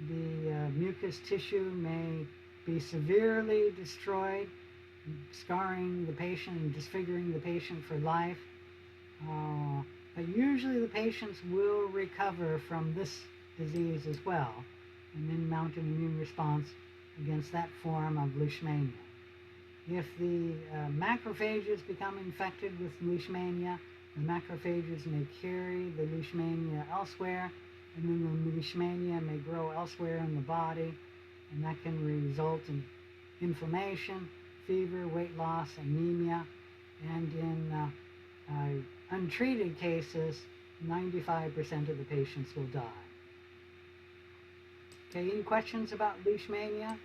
the mucous tissue may be severely destroyed, scarring the patient and disfiguring the patient for life. But usually the patients will recover from this disease as well, and then mount an immune response against that form of leishmania. If the macrophages become infected with leishmania, the macrophages may carry the leishmania elsewhere, and then the leishmania may grow elsewhere in the body, and that can result in inflammation, fever, weight loss, anemia, and in untreated cases, 95% of the patients will die. Okay, any questions about leishmania?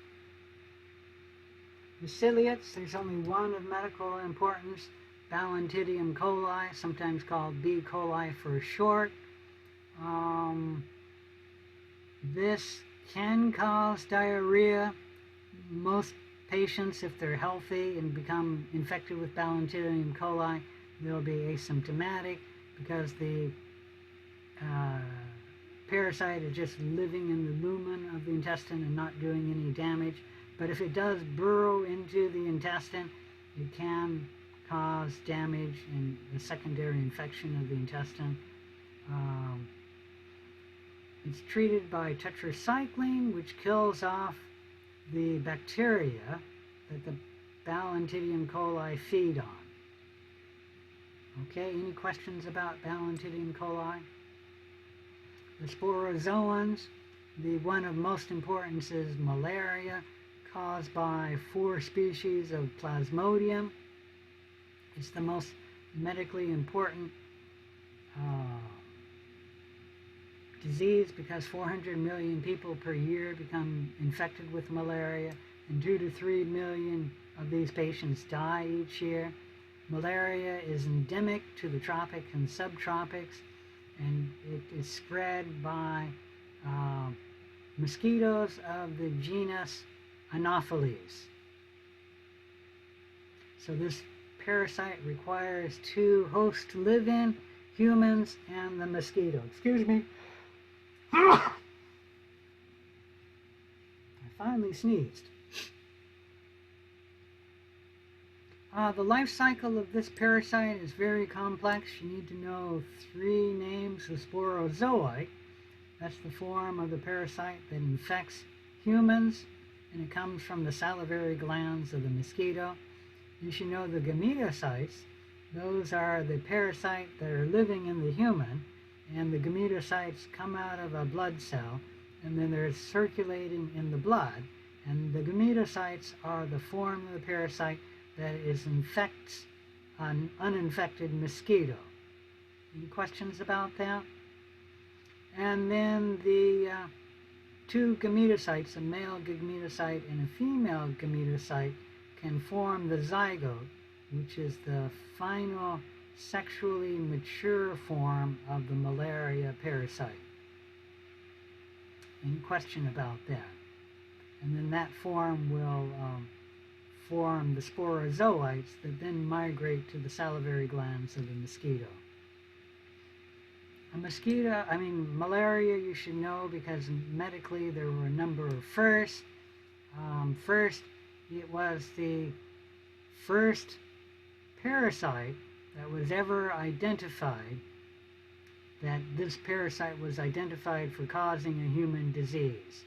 The ciliates, there's only one of medical importance, Balantidium coli, sometimes called B. coli for short. This can cause diarrhea. Most patients, if they're healthy and become infected with Balantidium coli, they'll be asymptomatic because the parasite is just living in the lumen of the intestine and not doing any damage. But if it does burrow into the intestine, it can cause damage and a secondary infection of the intestine. It's treated by tetracycline, which kills off the bacteria that the Balantidium coli feed on. Okay, any questions about Balantidium coli? The sporozoans, the one of most importance is malaria, caused by 4 species of Plasmodium. It's the most medically important disease because 400 million people per year become infected with malaria, and 2 to 3 million of these patients die each year. Malaria is endemic to the tropics and subtropics, and it is spread by mosquitoes of the genus Anopheles. So this parasite requires 2 hosts to live in, humans and the mosquito. Excuse me. I finally sneezed. The life cycle of this parasite is very complex. You need to know 3 names of sporozoite. That's the form of the parasite that infects humans, and it comes from the salivary glands of the mosquito. You should know the gametocytes. Those are the parasites that are living in the human, and the gametocytes come out of a blood cell, and then they're circulating in the blood, and the gametocytes are the form of the parasite that infects an uninfected mosquito. Any questions about that? And then the 2 gametocytes, a male gametocyte and a female gametocyte, can form the zygote, which is the final sexually mature form of the malaria parasite. Any question about that? And then that form will form the sporozoites that then migrate to the salivary glands of the mosquito. Malaria you should know because medically there were a number of firsts. First, it was the first parasite that was ever identified, that this parasite was identified for causing a human disease.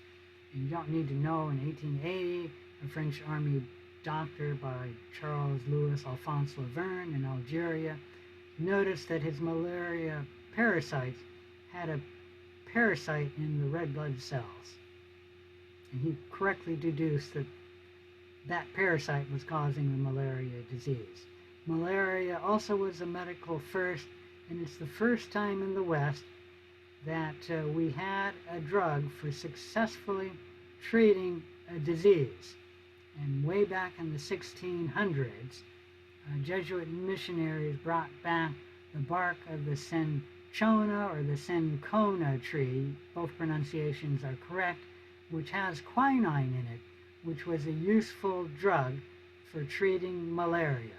And you don't need to know, in 1880, a French army doctor by Charles Louis Alphonse Laverne in Algeria noticed that his malaria parasites had a parasite in the red blood cells. And he correctly deduced that that parasite was causing the malaria disease. Malaria also was a medical first, and it's the first time in the West that we had a drug for successfully treating a disease. And way back in the 1600s, Jesuit missionaries brought back the bark of the cinchona or the cinchona tree, both pronunciations are correct, which has quinine in it, which was a useful drug for treating malaria.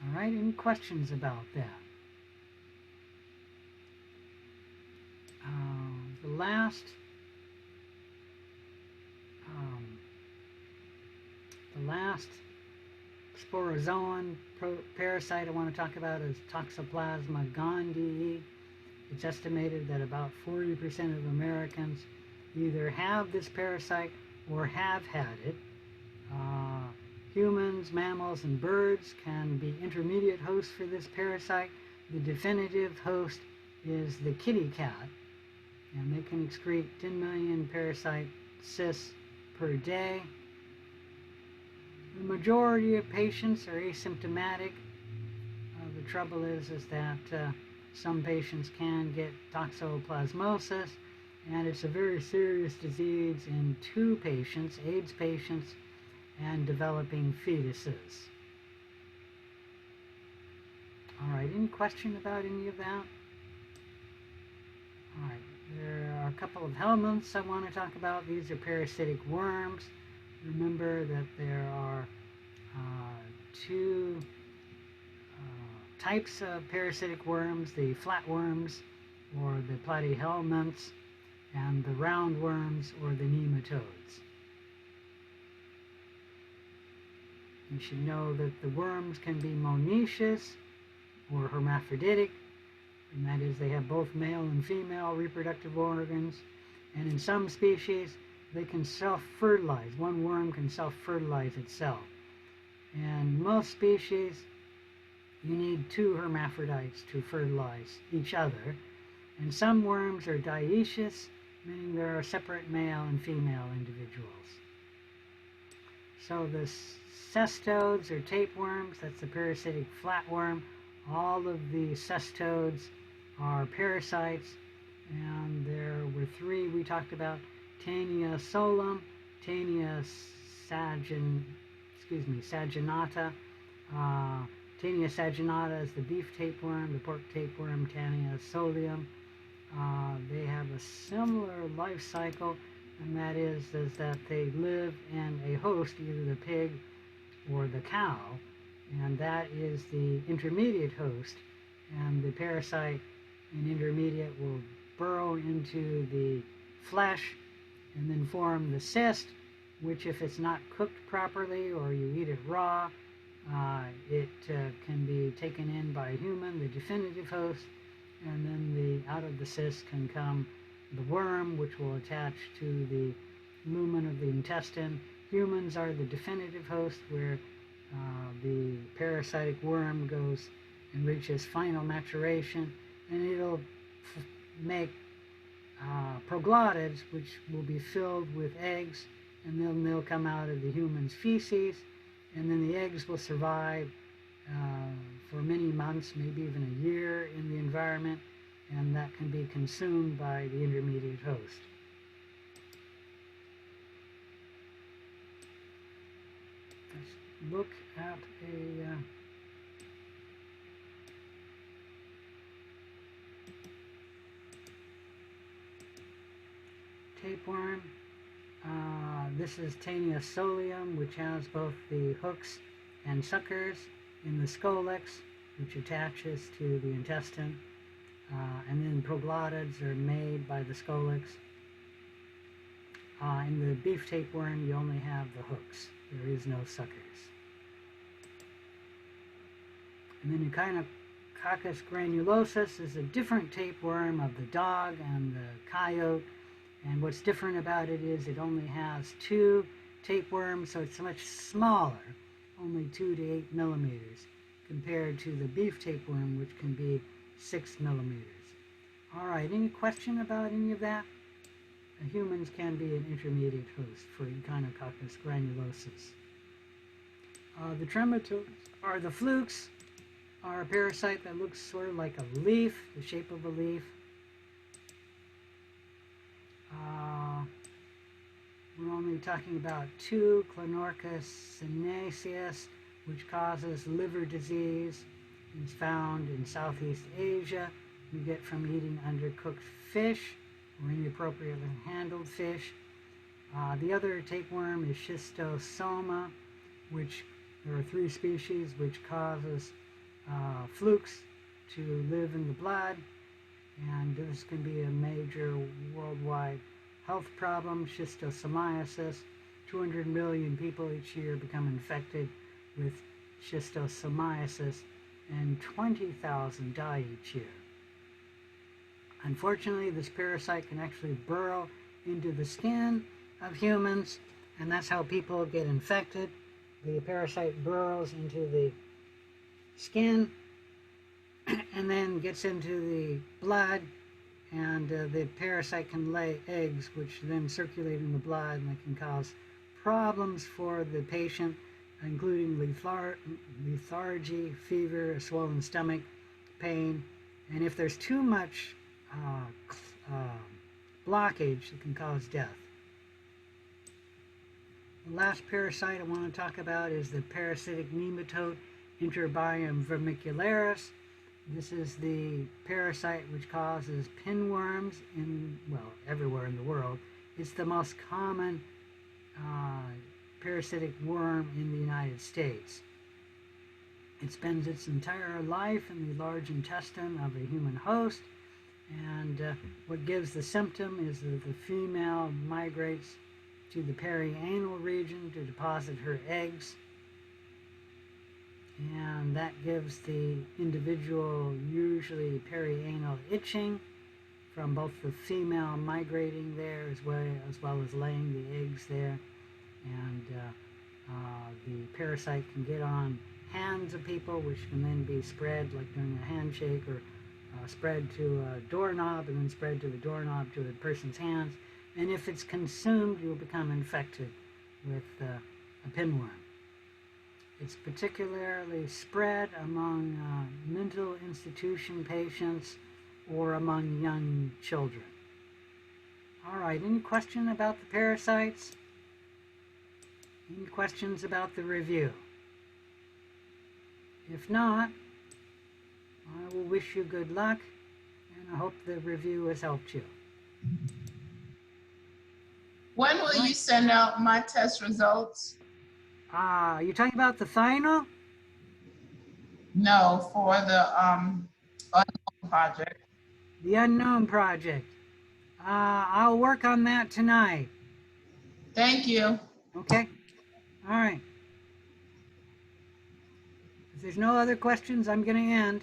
All right, any questions about that? the last sporozoan parasite I want to talk about is Toxoplasma Gondii. It's estimated that about 40% of Americans either have this parasite or have had it. Humans, mammals, and birds can be intermediate hosts for this parasite. The definitive host is the kitty cat, and they can excrete 10 million parasite cysts per day. The majority of patients are asymptomatic. The trouble is that some patients can get toxoplasmosis, and it's a very serious disease in 2 patients, AIDS patients and developing fetuses. All right, any question about any of that? All right, there are a couple of elements I want to talk about. These are parasitic worms. Remember that there are 2 types of parasitic worms, the flatworms or the platyhelminths, and the roundworms or the nematodes. You should know that the worms can be monoecious or hermaphroditic, and that is they have both male and female reproductive organs, and in some species they can self-fertilize. One worm can self-fertilize itself. And most species, you need 2 hermaphrodites to fertilize each other. And some worms are dioecious, meaning there are separate male and female individuals. So the cestodes or tapeworms, that's the parasitic flatworm. All of the cestodes are parasites, and there were 3 we talked about: Taenia solum, Taenia saginata. Taenia saginata is the beef tapeworm, the pork tapeworm, Taenia solium. They have a similar life cycle, and that is that they live in a host, either the pig or the cow, and that is the intermediate host, and the parasite in intermediate will burrow into the flesh and then form the cyst, which if it's not cooked properly or you eat it raw, it can be taken in by a human, the definitive host, and then out of the cyst can come the worm, which will attach to the lumen of the intestine. Humans are the definitive host, where the parasitic worm goes and reaches final maturation, and it'll make proglottids, which will be filled with eggs, and then they'll come out of the human's feces, and then the eggs will survive for many months, maybe even a year in the environment, and that can be consumed by the intermediate host. Let's look at a tapeworm. This is Taenia solium, which has both the hooks and suckers in the scolex, which attaches to the intestine, and then proglottids are made by the scolex. In the beef tapeworm, you only have the hooks. There is no suckers. And then Echinococcus granulosus is a different tapeworm of the dog and the coyote. And what's different about it is it only has 2 tapeworms, so it's much smaller, only 2 to 8 millimeters, compared to the beef tapeworm, which can be 6 millimeters. All right, any question about any of that? Humans can be an intermediate host for Echinococcus granulosus. The trematodes, or the flukes, are a parasite that looks sort of like a leaf, the shape of a leaf. We're only talking about 2, Clonorchus senecio, which causes liver disease. It's found in Southeast Asia. You get from eating undercooked fish or inappropriately handled fish. The other tapeworm is Schistosoma, which there are 3 species, which causes flukes to live in the blood. and this can be a major worldwide health problem. Schistosomiasis. 200 million people each year become infected with schistosomiasis, and 20,000 die each year. Unfortunately, this parasite can actually burrow into the skin of humans, and that's how people get infected. The parasite burrows into the skin and then gets into the blood, and the parasite can lay eggs which then circulate in the blood, and it can cause problems for the patient, including lethargy, fever, a swollen stomach, pain, and if there's too much blockage, it can cause death. The last parasite I want to talk about is the parasitic nematode, Intrabiome vermicularis. This is the parasite which causes pinworms everywhere in the world. It's the most common parasitic worm in the United States. It spends its entire life in the large intestine of a human host, and what gives the symptom is that the female migrates to the perianal region to deposit her eggs, and that gives the individual usually perianal itching from both the female migrating there as well as laying the eggs there, and the parasite can get on hands of people, which can then be spread like during a handshake, or spread to a doorknob and then spread to the doorknob to the person's hands, and if it's consumed, you'll become infected with a pinworm. It's particularly spread among mental institution patients or among young children. All right, any question about the parasites? Any questions about the review? If not, I will wish you good luck, and I hope the review has helped you. When will you send out my test results? You're talking about the final? No, for the unknown project. The unknown project. I'll work on that tonight. Thank you. Okay? All right. If there's no other questions, I'm going to end.